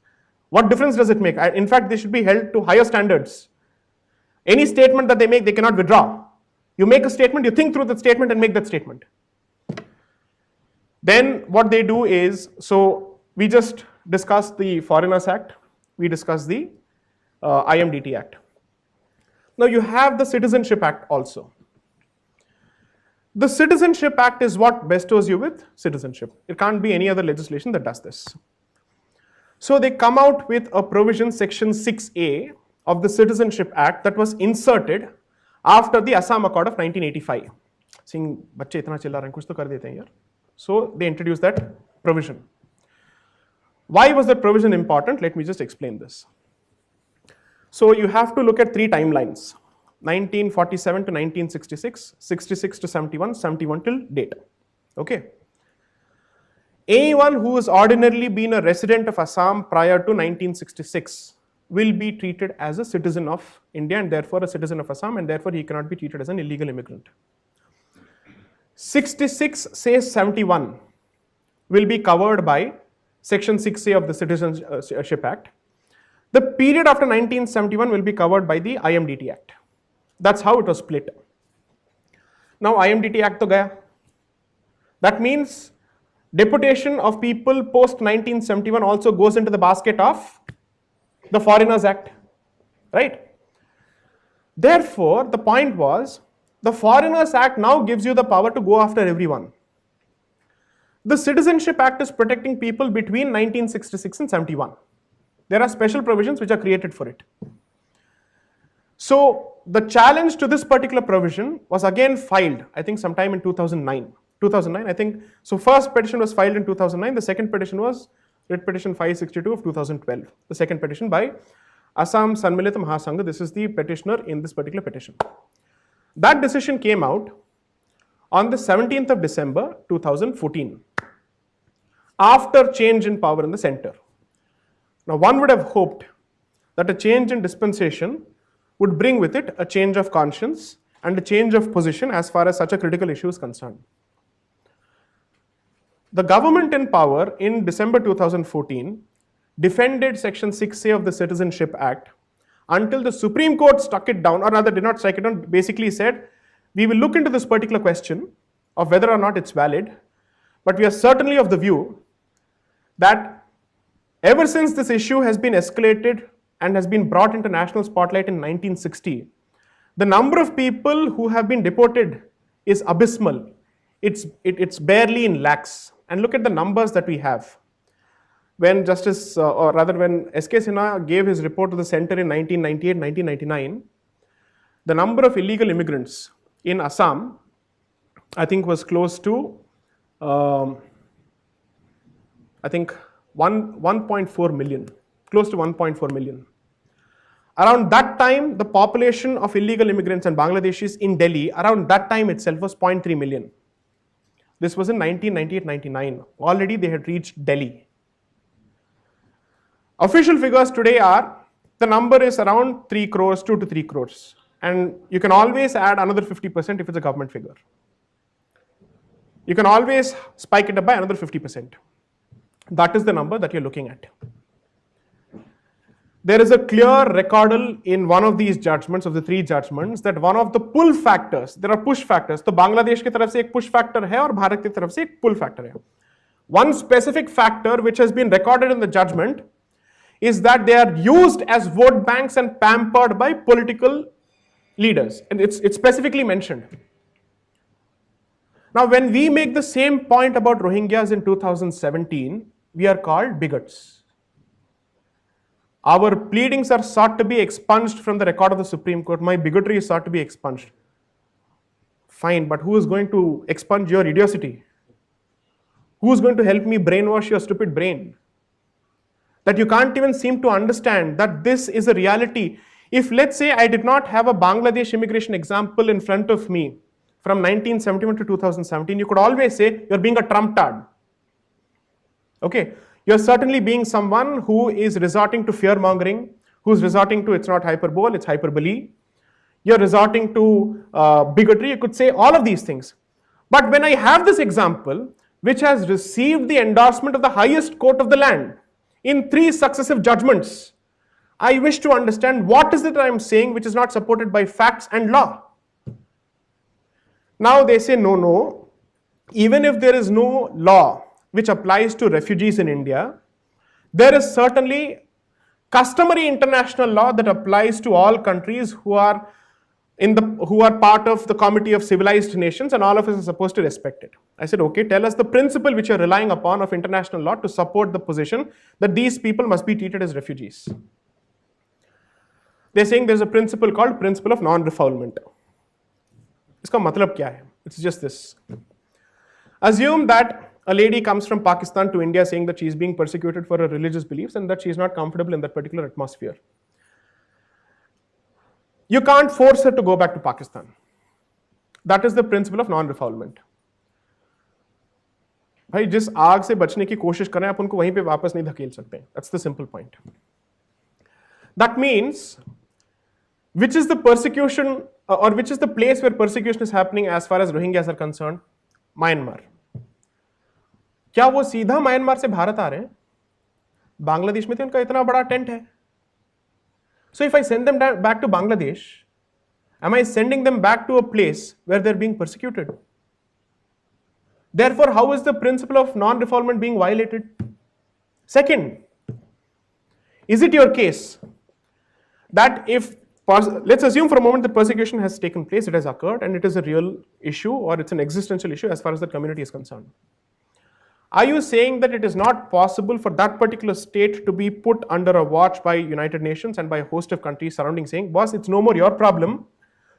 What difference does it make? In fact, they should be held to higher standards. Any statement that they make, they cannot withdraw. You make a statement, you think through that statement and make that statement. Then what they do is, so we just discussed the Foreigners Act, we discussed the IMDT Act. Now you have the Citizenship Act also. The Citizenship Act is what bestows you with citizenship. It can't be any other legislation that does this. So they come out with a provision, section 6A of the Citizenship Act, that was inserted after the Assam Accord of 1985. Saying, बच्चे इतना चिल्ला रहे हैं, कुछ तो कर देते हैं यार. So they introduced that provision. Why was that provision important? Let me just explain this. So you have to look at three timelines: 1947 to 1966, 66 to 71, 71 till date. Okay. Anyone who has ordinarily been a resident of Assam prior to 1966 will be treated as a citizen of India and therefore a citizen of Assam, and therefore he cannot be treated as an illegal immigrant. 66 says 71 will be covered by section 6A of the Citizenship Act. The period after 1971 will be covered by the IMDT Act. That's how it was split. Now IMDT Act to gaya. That means deportation of people post 1971 also goes into the basket of the Foreigners Act, right? Therefore, the point was, the Foreigners Act now gives you the power to go after everyone. The Citizenship Act is protecting people between 1966 and 71. There are special provisions which are created for it. So the challenge to this particular provision was again filed, I think sometime in 2009. 2009, I think. So first petition was filed in 2009. The second petition was Writ Petition 562 of 2012. The second petition by Assam Sanmilita Mahasangha. This is the petitioner in this particular petition. That decision came out on the 17th of December 2014, after change in power in the center. Now one would have hoped that a change in dispensation would bring with it a change of conscience and a change of position as far as such a critical issue is concerned. The government in power in December 2014 defended section 6A of the Citizenship Act until the Supreme Court struck it down, or rather did not strike it down, basically said, we will look into this particular question of whether or not it's valid, but we are certainly of the view that ever since this issue has been escalated and has been brought into national spotlight in 1960, the number of people who have been deported is abysmal. It's barely in lakhs. And look at the numbers that we have. When when S.K. Sinha gave his report to the center in 1998, 1999, the number of illegal immigrants in Assam, I think, was close to, I think, 1.4 million, close to 1.4 million. Around that time, the population of illegal immigrants and Bangladeshis in Delhi, around that time itself, was 0.3 million. This was in 1998-99. Already they had reached Delhi. Official figures today are, the number is around 3 crores, 2 to 3 crores. And you can always add another 50% if it's a government figure. You can always spike it up by another 50%. That is the number that you're looking at. There is a clear recordal in one of these judgments, of the three judgments, that one of the pull factors, there are push factors. So Bangladesh की तरफ से एक push factor है और भारत की तरफ से एक pull factor है. One specific factor which has been recorded in the judgment is that they are used as vote banks and pampered by political leaders, and it's specifically mentioned. Now, when we make the same point about Rohingyas in 2017, we are called bigots. Our pleadings are sought to be expunged from the record of the Supreme Court. My bigotry is sought to be expunged. Fine, but who is going to expunge your idiocy? Who is going to help me brainwash your stupid brain? That you can't even seem to understand that this is a reality. If, let's say, I did not have a Bangladesh immigration example in front of me from 1971 to 2017, you could always say you're being a Trump-tard. Okay, you're certainly being someone who is resorting to fear-mongering, who's resorting to, it's not hyperbole, it's hyperbole. You're resorting to bigotry, you could say all of these things. But when I have this example, which has received the endorsement of the highest court of the land in 3 successive judgments, I wish to understand what is it I am saying which is not supported by facts and law. Now they say, no, even if there is no law which applies to refugees in India, there is certainly customary international law that applies to all countries who are part of the Committee of Civilized Nations, and all of us are supposed to respect it. I said, okay, tell us the principle which you're relying upon of international law to support the position that these people must be treated as refugees. They're saying there's a principle called principle of non-refoulement. Iska matlab kya hai? It's just this. Assume that a lady comes from Pakistan to India saying that she is being persecuted for her religious beliefs and that she is not comfortable in that particular atmosphere. You can't force her to go back to Pakistan. That is the principle of non-refoulement. भाई जिस आग से बचने की कोशिश करें आप उनको वहीं पे वापस नहीं धकेल सकते. That's the simple point. That means, which is the persecution or which is the place where persecution is happening as far as Rohingyas are concerned? Myanmar. क्या वो सीधा म्यांमार से भारत आ रहे हैं? बांग्लादेश में तो उनका इतना बड़ा टेंट है. So if I send them back to Bangladesh, am I sending them back to a place where they're being persecuted? Therefore, how is the principle of non-refoulement being violated? Second, is it your case that if, let's assume for a moment that persecution has taken place, it has occurred, and it is a real issue or it's an existential issue as far as the community is concerned. Are you saying that it is not possible for that particular state to be put under a watch by United Nations and by a host of countries surrounding, saying, boss, it's no more your problem.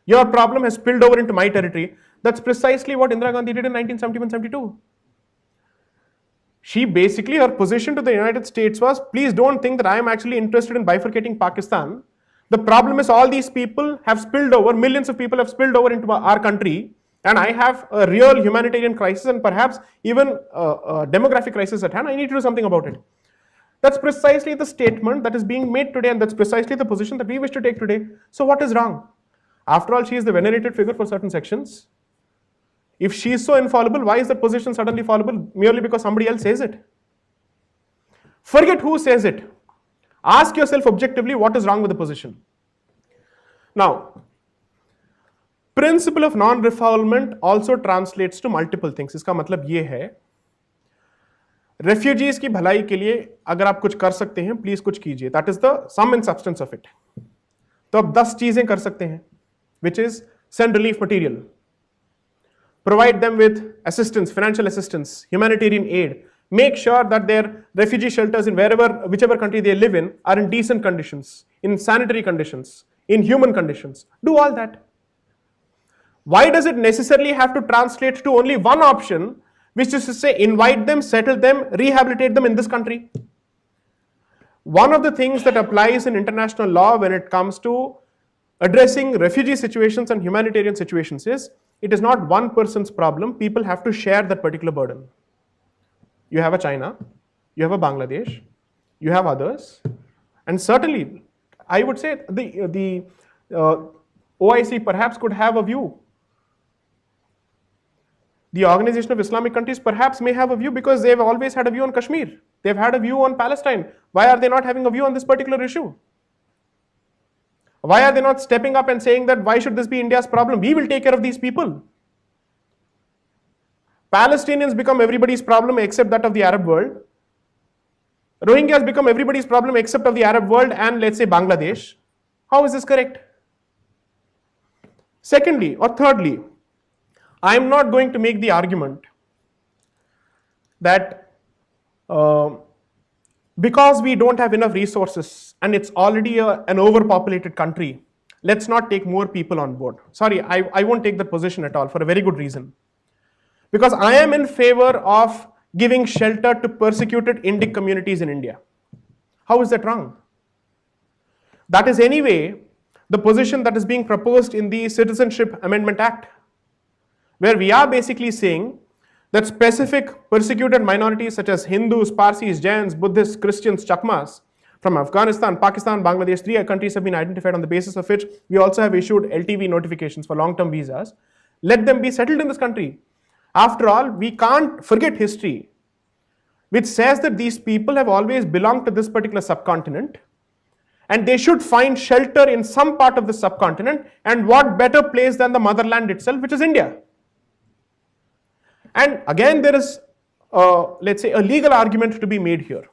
Your problem has spilled over into my territory. That's precisely what Indira Gandhi did in 1971-72. She basically, her position to the United States was, please don't think that I am actually interested in bifurcating Pakistan. The problem is all these people have spilled over, millions of people have spilled over into our country, and I have a real humanitarian crisis and perhaps even a demographic crisis at hand. I need to do something about it. That's precisely the statement that is being made today, and that's precisely the position that we wish to take today. So what is wrong? After all, she is the venerated figure for certain sections. If she is so infallible, why is that position suddenly fallible merely because somebody else says it? Forget who says it. Ask yourself objectively what is wrong with the position. Now, principle of non-refoulement also translates to multiple things. इसका मतलब ये है, refugees की भलाई के लिए अगर आप कुछ कर सकते हैं, please कुछ कीजिए. That is the sum and substance of it. तो आप 10 चीजें कर सकते हैं, which is send relief material, provide them with assistance, financial assistance, humanitarian aid, make sure that their refugee shelters in whichever country they live in are in decent conditions, in sanitary conditions, in human conditions. Do all that. Why does it necessarily have to translate to only one option, which is to say invite them, settle them, rehabilitate them in this country? One of the things that applies in international law when it comes to addressing refugee situations and humanitarian situations is, it is not one person's problem. People have to share that particular burden. You have a China, you have a Bangladesh, you have others, and certainly I would say the OIC perhaps could have a view. The Organization of Islamic Countries perhaps may have a view because they've always had a view on Kashmir. They've had a view on Palestine. Why are they not having a view on this particular issue? Why are they not stepping up and saying that why should this be India's problem? We will take care of these people. Palestinians become everybody's problem except that of the Arab world. Rohingyas become everybody's problem except of the Arab world and let's say Bangladesh. How is this correct? Secondly or thirdly, I am not going to make the argument that because we don't have enough resources and it's already an overpopulated country, let's not take more people on board. Sorry, I won't take that position at all for a very good reason. Because I am in favor of giving shelter to persecuted Indic communities in India. How is that wrong? That is anyway the position that is being proposed in the Citizenship Amendment Act, where we are basically saying that specific persecuted minorities such as Hindus, Parsis, Jains, Buddhists, Christians, Chakmas from Afghanistan, Pakistan, Bangladesh, 3 countries have been identified, on the basis of which we also have issued LTV notifications for long-term visas. Let them be settled in this country. After all, we can't forget history, which says that these people have always belonged to this particular subcontinent and they should find shelter in some part of the subcontinent, and what better place than the motherland itself, which is India. And again, there is, let's say, a legal argument to be made here.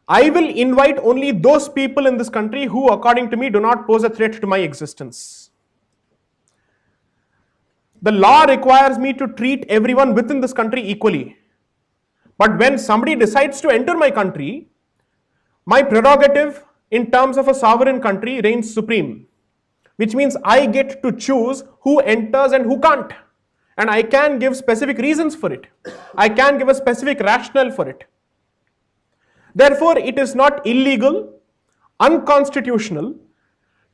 I will invite only those people in this country who, according to me, do not pose a threat to my existence. The law requires me to treat everyone within this country equally. But when somebody decides to enter my country, my prerogative in terms of a sovereign country reigns supreme, which means I get to choose who enters and who can't. And I can give specific reasons for it. I can give a specific rationale for it. Therefore, it is not illegal, unconstitutional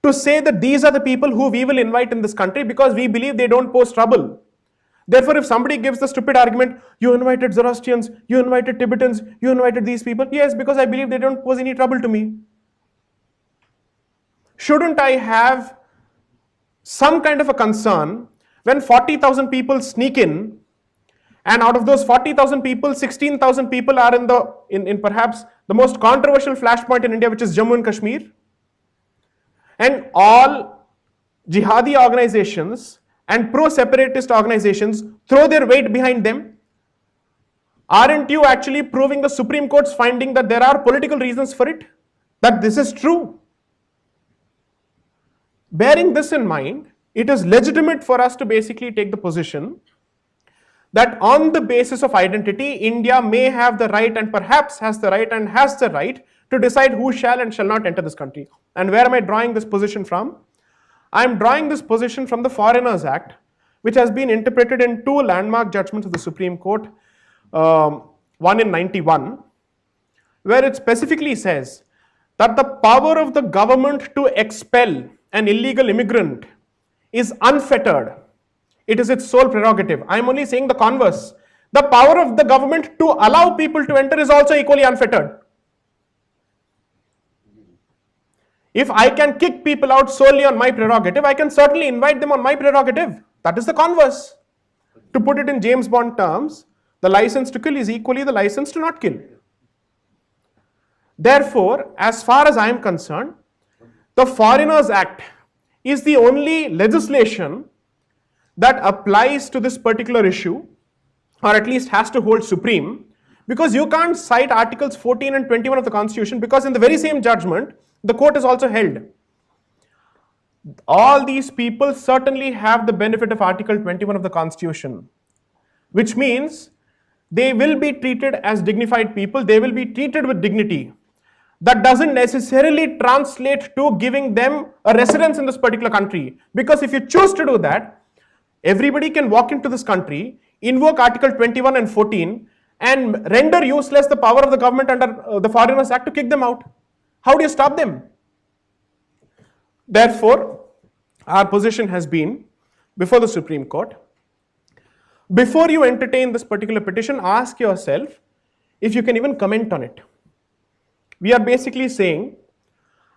to say that these are the people who we will invite in this country because we believe they don't pose trouble. Therefore, if somebody gives the stupid argument, you invited Zoroastrians, you invited Tibetans, you invited these people, yes, because I believe they don't pose any trouble to me. Shouldn't I have some kind of a concern when 40,000 people sneak in, and out of those 40,000 people, 16,000 people are in perhaps the most controversial flashpoint in India, which is Jammu and Kashmir, and all jihadi organizations and pro-separatist organizations throw their weight behind them? Aren't you actually proving the Supreme Court's finding that there are political reasons for it? That this is true? Bearing this in mind, it is legitimate for us to basically take the position that on the basis of identity, India may have the right and perhaps has the right and has the right to decide who shall and shall not enter this country. And where am I drawing this position from? I am drawing this position from the Foreigners Act, which has been interpreted in 2 landmark judgments of the Supreme Court, one in 91, where it specifically says that the power of the government to expel an illegal immigrant is unfettered. It is its sole prerogative. I am only saying the converse. The power of the government to allow people to enter is also equally unfettered. If I can kick people out solely on my prerogative, I can certainly invite them on my prerogative. That is the converse. To put it in James Bond terms, the license to kill is equally the license to not kill. Therefore, as far as I am concerned, the Foreigners Act is the only legislation that applies to this particular issue, or at least has to hold supreme, because you can't cite Articles 14 and 21 of the Constitution, because in the very same judgment, the court is also held. All these people certainly have the benefit of Article 21 of the Constitution, which means they will be treated as dignified people, they will be treated with dignity. That doesn't necessarily translate to giving them a residence in this particular country, because if you choose to do that, everybody can walk into this country, invoke Article 21 and 14, and render useless the power of the government under the Foreigners Act to kick them out. How do you stop them? Therefore, our position has been before the Supreme Court. Before you entertain this particular petition, ask yourself if you can even comment on it. We are basically saying,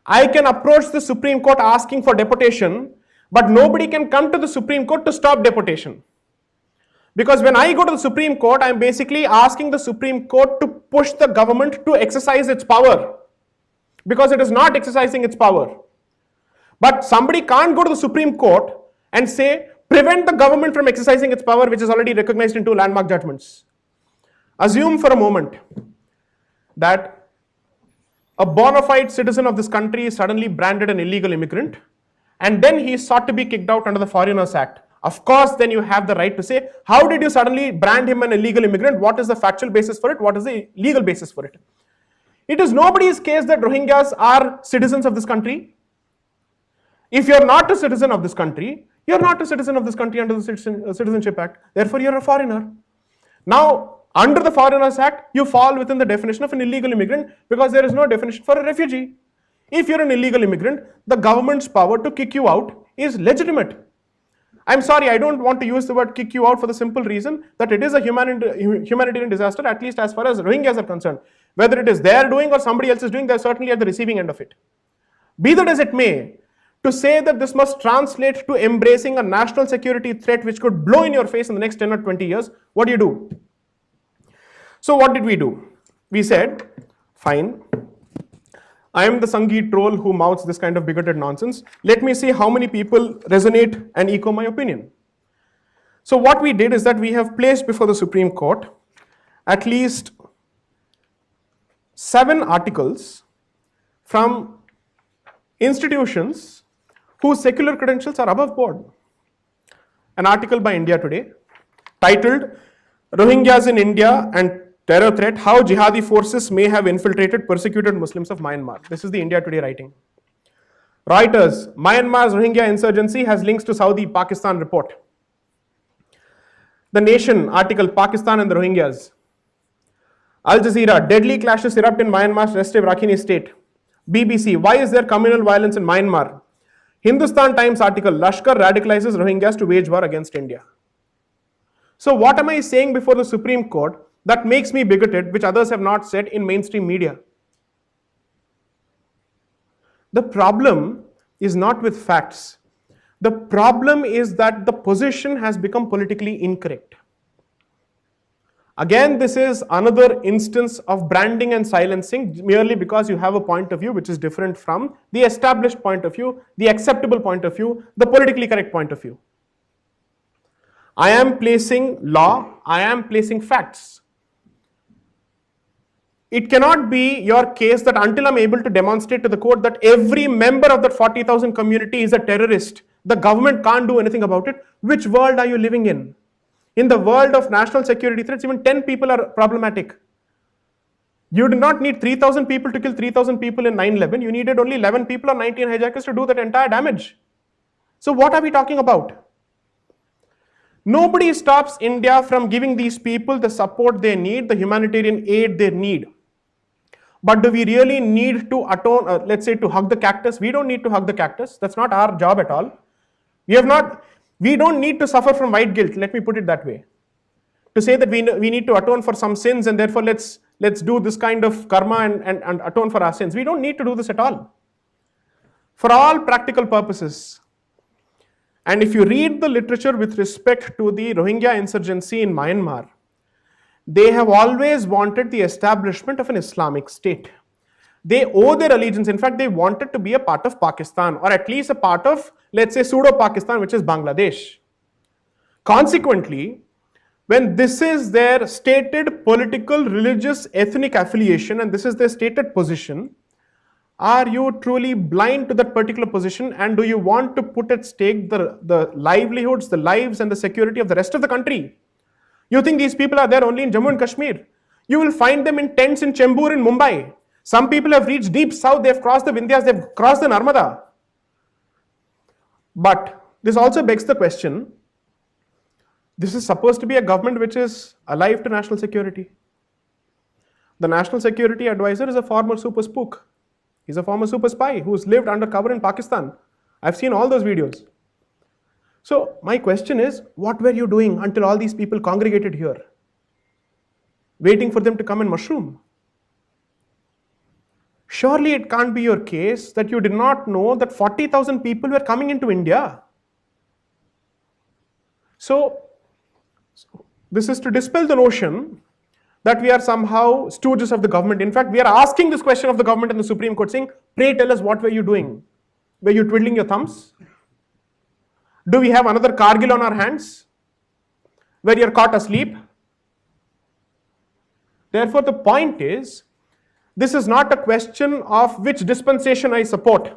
I can approach the Supreme Court asking for deportation, but nobody can come to the Supreme Court to stop deportation. Because when I go to the Supreme Court, I am basically asking the Supreme Court to push the government to exercise its power, because it is not exercising its power. But somebody can't go to the Supreme Court and say, prevent the government from exercising its power, which is already recognized in two landmark judgments. Assume for a moment that a bona fide citizen of this country is suddenly branded an illegal immigrant, and then he is sought to be kicked out under the Foreigners Act. Of course, then you have the right to say, how did you suddenly brand him an illegal immigrant? What is the factual basis for it? What is the legal basis for it? It is nobody's case that Rohingyas are citizens of this country. If you're not a citizen of this country, you're not a citizen of this country under the Citizenship Act. Therefore, you're a foreigner. Now, under the Foreigners Act, you fall within the definition of an illegal immigrant because there is no definition for a refugee. If you're an illegal immigrant, the government's power to kick you out is legitimate. I'm sorry, I don't want to use the word kick you out for the simple reason that it is a humanitarian disaster, at least as far as Rohingyas are concerned. Whether it is their doing or somebody else is doing, they're certainly at the receiving end of it. Be that as it may, to say that this must translate to embracing a national security threat which could blow in your face in the next 10 or 20 years, what do you do? So what did we do? We said, fine, I am the Sangeet troll who mouths this kind of bigoted nonsense. Let me see how many people resonate and echo my opinion. So what we did is that we have placed before the Supreme Court at least 7 articles from institutions whose secular credentials are above board. An article by India Today titled Rohingyas in India and Terror Threat, How Jihadi Forces May Have Infiltrated Persecuted Muslims of Myanmar. This is the India Today writing. Reuters, Myanmar's Rohingya insurgency has links to Saudi-Pakistan report. The Nation article, Pakistan and the Rohingyas. Al Jazeera, deadly clashes erupt in Myanmar's restive Rakhine state. BBC, why is there communal violence in Myanmar? Hindustan Times article, Lashkar radicalizes Rohingyas to wage war against India. So what am I saying before the Supreme Court that makes me bigoted, which others have not said in mainstream media? The problem is not with facts. The problem is that the position has become politically incorrect. Again, this is another instance of branding and silencing merely because you have a point of view which is different from the established point of view, the acceptable point of view, the politically correct point of view. I am placing law, I am placing facts. It cannot be your case that until I'm able to demonstrate to the court that every member of that 40,000 community is a terrorist, the government can't do anything about it. Which world are you living in? In the world of national security threats, even 10 people are problematic. You did not need 3,000 people to kill 3,000 people in 9/11. You needed only 11 people or 19 hijackers to do that entire damage. So what are we talking about? Nobody stops India from giving these people the support they need, the humanitarian aid they need. But do we really need to atone, let's say, to hug the cactus? We don't need to hug the cactus. That's not our job at all. We don't need to suffer from white guilt, let me put it that way. To say that we need to atone for some sins and therefore let's do this kind of karma and atone for our sins. We don't need to do this at all. For all practical purposes. And if you read the literature with respect to the Rohingya insurgency in Myanmar, they have always wanted the establishment of an Islamic state. They owe their allegiance. In fact, they wanted to be a part of Pakistan, or at least a part of, let's say, pseudo-Pakistan, which is Bangladesh. Consequently, when this is their stated political, religious, ethnic affiliation, and this is their stated position, are you truly blind to that particular position, and do you want to put at stake the livelihoods, the lives, and the security of the rest of the country? You think these people are there only in Jammu and Kashmir? You will find them in tents in Chembur in Mumbai. Some people have reached deep south, they've crossed the Vindhyas, they've crossed the Narmada. But this also begs the question, this is supposed to be a government which is alive to national security. The national security advisor is a former super spook. He's a former super spy who's lived undercover in Pakistan. I've seen all those videos. So my question is, what were you doing until all these people congregated here? Waiting for them to come and mushroom? Surely it can't be your case that you did not know that 40,000 people were coming into India. So this is to dispel the notion that we are somehow stooges of the government. In fact, we are asking this question of the government in the Supreme Court saying, pray tell us, what were you doing? Were you twiddling your thumbs? Do we have another Kargil on our hands where you're caught asleep? Therefore, the point is, this is not a question of which dispensation I support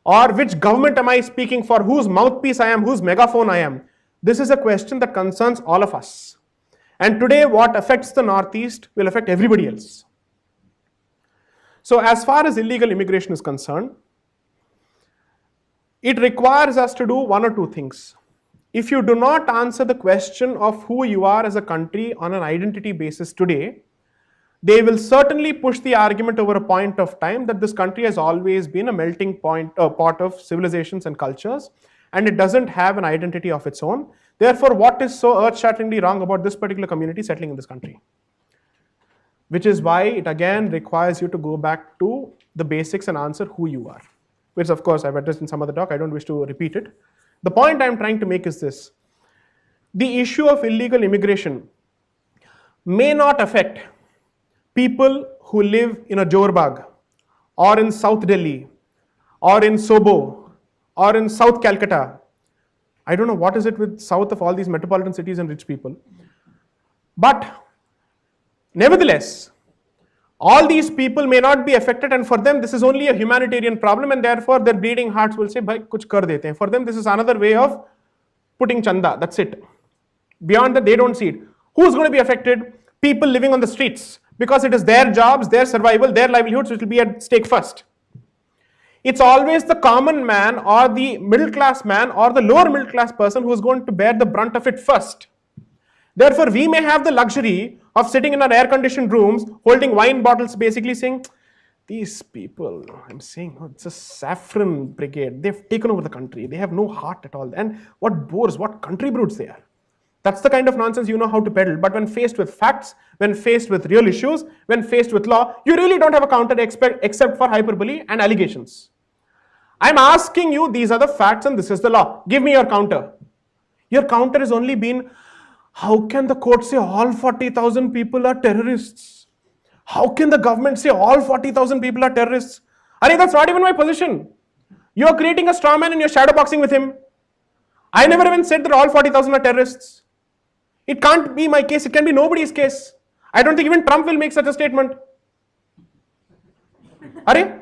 or which government am I speaking for, whose mouthpiece I am, whose megaphone I am. This is a question that concerns all of us. And today, what affects the Northeast will affect everybody else. So as far as illegal immigration is concerned, it requires us to do one or two things. If you do not answer the question of who you are as a country on an identity basis today, they will certainly push the argument over a point of time that this country has always been a melting pot of civilizations and cultures, and it doesn't have an identity of its own. Therefore, what is so earth-shatteringly wrong about this particular community settling in this country? Which is why it again requires you to go back to the basics and answer who you are. Which of course I've addressed in some other talk, I don't wish to repeat it. The point I'm trying to make is this. The issue of illegal immigration may not affect people who live in a Jorbag or in South Delhi or in Sobo or in South Calcutta. I don't know what is it with south of all these metropolitan cities and rich people. But nevertheless, all these people may not be affected, and for them this is only a humanitarian problem, and therefore their bleeding hearts will say, bhai, kuch kar dete hain. For them this is another way of putting chanda, that's it. Beyond that they don't see it. Who's going to be affected? People living on the streets, because it is their jobs, their survival, their livelihoods which will be at stake first. It's always the common man or the middle class man or the lower middle class person who is going to bear the brunt of it first. Therefore, we may have the luxury of sitting in our air-conditioned rooms, holding wine bottles, basically saying, these people, I'm saying, oh, it's a saffron brigade. They've taken over the country. They have no heart at all. And what bores, what country brutes they are. That's the kind of nonsense you know how to peddle. But when faced with facts, when faced with real issues, when faced with law, you really don't have a counter except for hyperbole and allegations. I'm asking you, these are the facts and this is the law. Give me your counter. Your counter has only been, how can the court say all 40,000 people are terrorists? How can the government say all 40,000 people are terrorists? Arey, that's not even my position. You're creating a straw man and you're shadowboxing with him. I never even said that all 40,000 are terrorists. It can't be my case. It can be nobody's case. I don't think even Trump will make such a statement. Arey?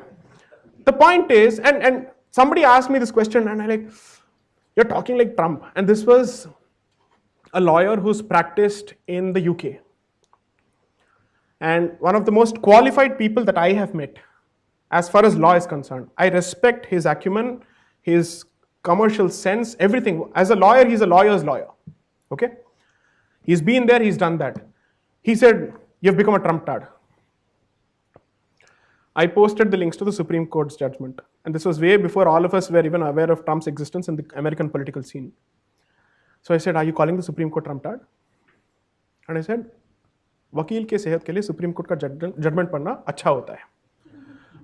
The point is, and somebody asked me this question and I'm like, you're talking like Trump. And this was a lawyer who's practiced in the UK. And one of the most qualified people that I have met as far as law is concerned. I respect his acumen, his commercial sense, everything. As a lawyer, he's a lawyer's lawyer. Okay? He's been there, he's done that. He said, you've become a Trump tad. I posted the links to the Supreme Court's judgment. And this was way before all of us were even aware of Trump's existence in the American political scene. So I said, are you calling the Supreme Court Trump tad? And I said, वकील के सेहत के लिए Supreme Court का judgment पढ़ना अच्छा होता है.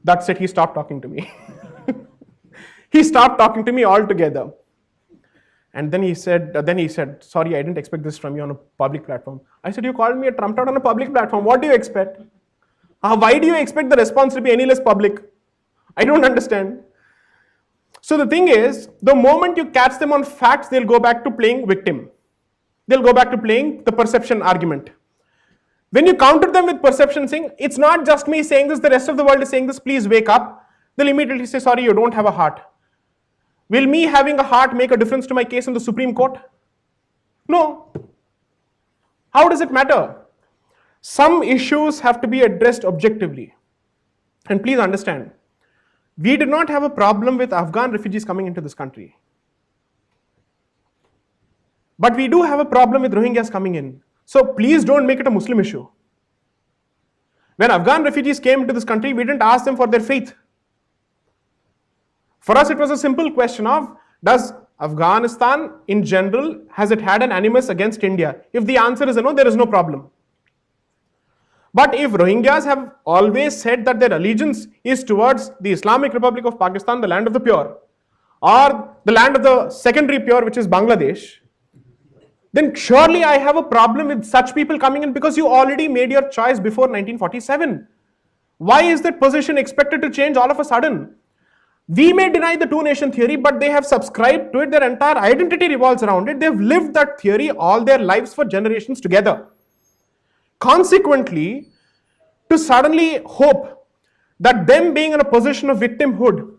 That's it, he stopped talking to me. He stopped talking to me altogether. And then he said, sorry, I didn't expect this from you on a public platform. I said, you called me a Trump tad on a public platform. What do you expect? Why do you expect the response to be any less public? I don't understand. So the thing is, the moment you catch them on facts, they'll go back to playing victim. They'll go back to playing the perception argument. When you counter them with perception, saying, it's not just me saying this, the rest of the world is saying this, please wake up, they'll immediately say, sorry, you don't have a heart. Will me having a heart make a difference to my case in the Supreme Court? No. How does it matter? Some issues have to be addressed objectively. And please understand, we did not have a problem with Afghan refugees coming into this country. But we do have a problem with Rohingyas coming in. So please don't make it a Muslim issue. When Afghan refugees came into this country, we didn't ask them for their faith. For us, it was a simple question of, does Afghanistan in general, has it had an animus against India? If the answer is a no, there is no problem. But if Rohingyas have always said that their allegiance is towards the Islamic Republic of Pakistan, the land of the pure, or the land of the secondary pure, which is Bangladesh, then surely I have a problem with such people coming in, because you already made your choice before 1947. Why is that position expected to change all of a sudden? We may deny the two-nation theory, but they have subscribed to it. Their entire identity revolves around it. They've lived that theory all their lives for generations together. Consequently, to suddenly hope that them being in a position of victimhood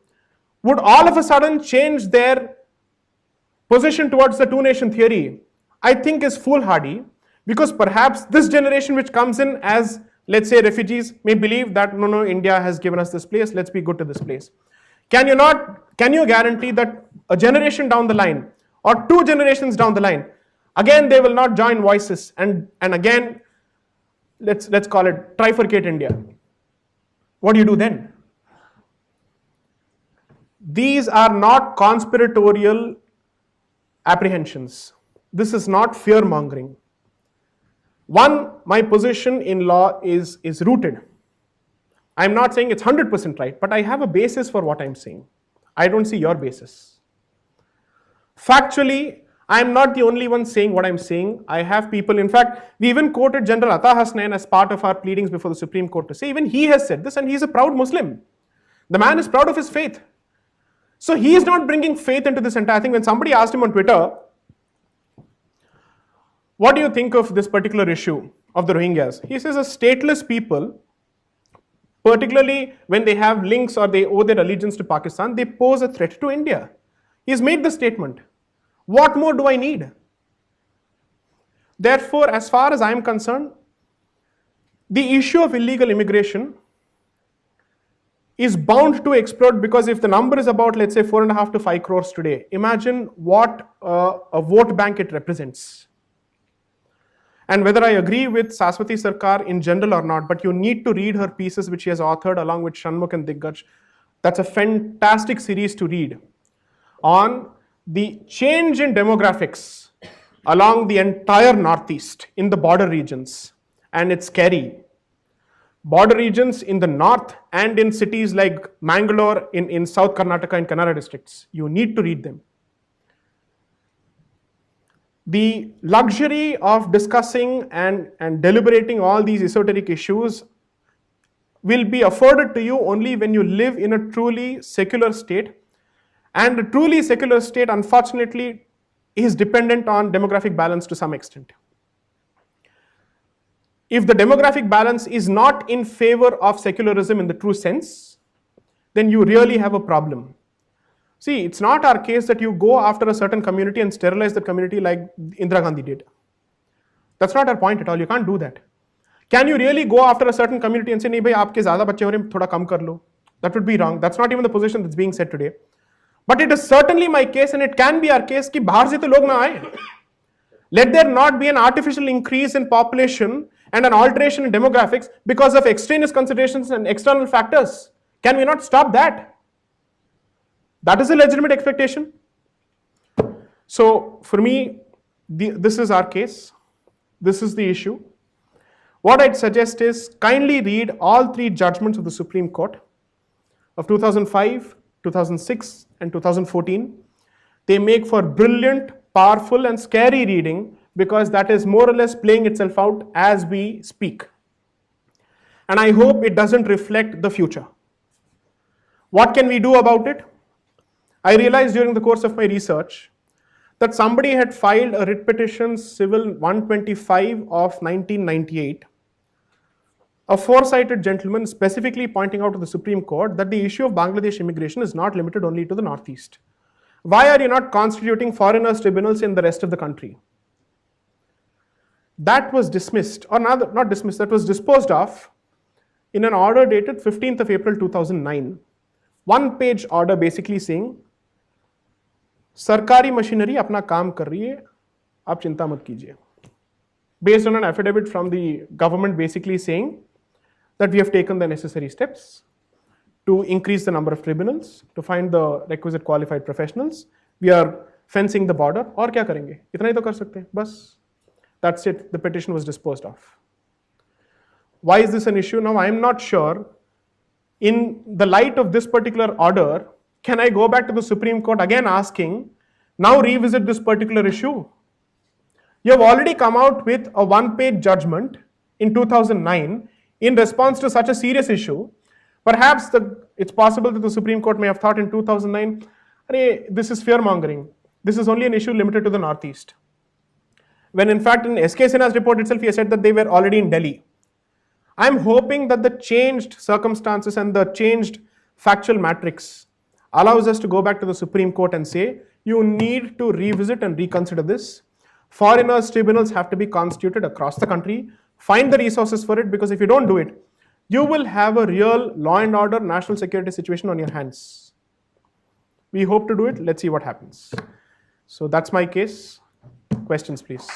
would all of a sudden change their position towards the two-nation theory, I think is foolhardy, because perhaps this generation which comes in as, let's say, refugees may believe that no, India has given us this place, let's be good to this place. Can you guarantee that a generation down the line or 2 generations down the line, again they will not join voices and again let's call it trifurcate India? What do you do then? These are not conspiratorial apprehensions. This is not fear mongering. One, my position in law is rooted. I'm not saying it's 100% right, but I have a basis for what I'm saying. I don't see your basis. Factually, I'm not the only one saying what I'm saying. I have people, in fact, we even quoted General Ata Hasnain as part of our pleadings before the Supreme Court to say, even he has said this, and he's a proud Muslim. The man is proud of his faith. So he is not bringing faith into this entire thing. When somebody asked him on Twitter, what do you think of this particular issue of the Rohingyas? He says, a stateless people, particularly when they have links or they owe their allegiance to Pakistan, they pose a threat to India. He has made the statement. What more do I need? Therefore, as far as I am concerned, the issue of illegal immigration is bound to explode, because if the number is about, let's say, 4.5 to 5 crores today, imagine what a vote bank it represents. And whether I agree with Saswati Sarkar in general or not, but you need to read her pieces which she has authored along with Shanmukh and Diggaj. That's a fantastic series to read on the change in demographics along the entire Northeast in the border regions. And it's scary. Border regions in the north and in cities like Mangalore in South Karnataka and Kannada districts. You need to read them. The luxury of discussing and deliberating all these esoteric issues will be afforded to you only when you live in a truly secular state. And a truly secular state, unfortunately, is dependent on demographic balance to some extent. If the demographic balance is not in favor of secularism in the true sense, then you really have a problem. See, it's not our case that you go after a certain community and sterilize the community like Indira Gandhi did. That's not our point at all. You can't do that. Can you really go after a certain community and say, "Nahi bhai, aapke zyada bacche ho rahe hain, thoda kam kar lo"? That would be wrong. That's not even the position that's being said today. But it is certainly my case, and it can be our case, कि बाहर से तो लोग ना आए. Let there not be an artificial increase in population and an alteration in demographics because of extraneous considerations and external factors. Can we not stop that? That is a legitimate expectation. So for me, this is our case. This is the issue. What I'd suggest is kindly read all 3 judgments of the Supreme Court of 2005, 2006 and 2014. They make for brilliant, powerful and scary reading, because that is more or less playing itself out as we speak. And I hope it doesn't reflect the future. What can we do about it? I realized during the course of my research that somebody had filed a writ petition civil 125 of 1998, a foresighted gentleman specifically pointing out to the Supreme Court that the issue of Bangladesh immigration is not limited only to the Northeast. Why are you not constituting foreigners tribunals in the rest of the country? That was dismissed, or not dismissed, that was disposed of in an order dated 15th of April 2009. One-page order basically saying, सरकारी machinery अपना काम कर रही है, आप चिंता मत कीजिए. Based on an affidavit from the government basically saying that we have taken the necessary steps to increase the number of tribunals, to find the requisite qualified professionals. We are fencing the border. और क्या करेंगे? इतना ही तो कर सकते हैं. बस. That's it. The petition was disposed of. Why is this an issue? Now I am not sure. In the light of this particular order, can I go back to the Supreme Court again asking, now revisit this particular issue? You have already come out with a one-page judgment in 2009 in response to such a serious issue. Perhaps It's possible that the Supreme Court may have thought in 2009, "Arey, this is fear mongering. This is only an issue limited to the Northeast." When in fact in SK Sinha's report itself, he said that they were already in Delhi. I'm hoping that the changed circumstances and the changed factual matrix allows us to go back to the Supreme Court and say, you need to revisit and reconsider this. Foreigners tribunals have to be constituted across the country. Find the resources for it, because if you don't do it, you will have a real law and order, national security situation on your hands. We hope to do it. Let's see what happens. So that's my case. Questions, please.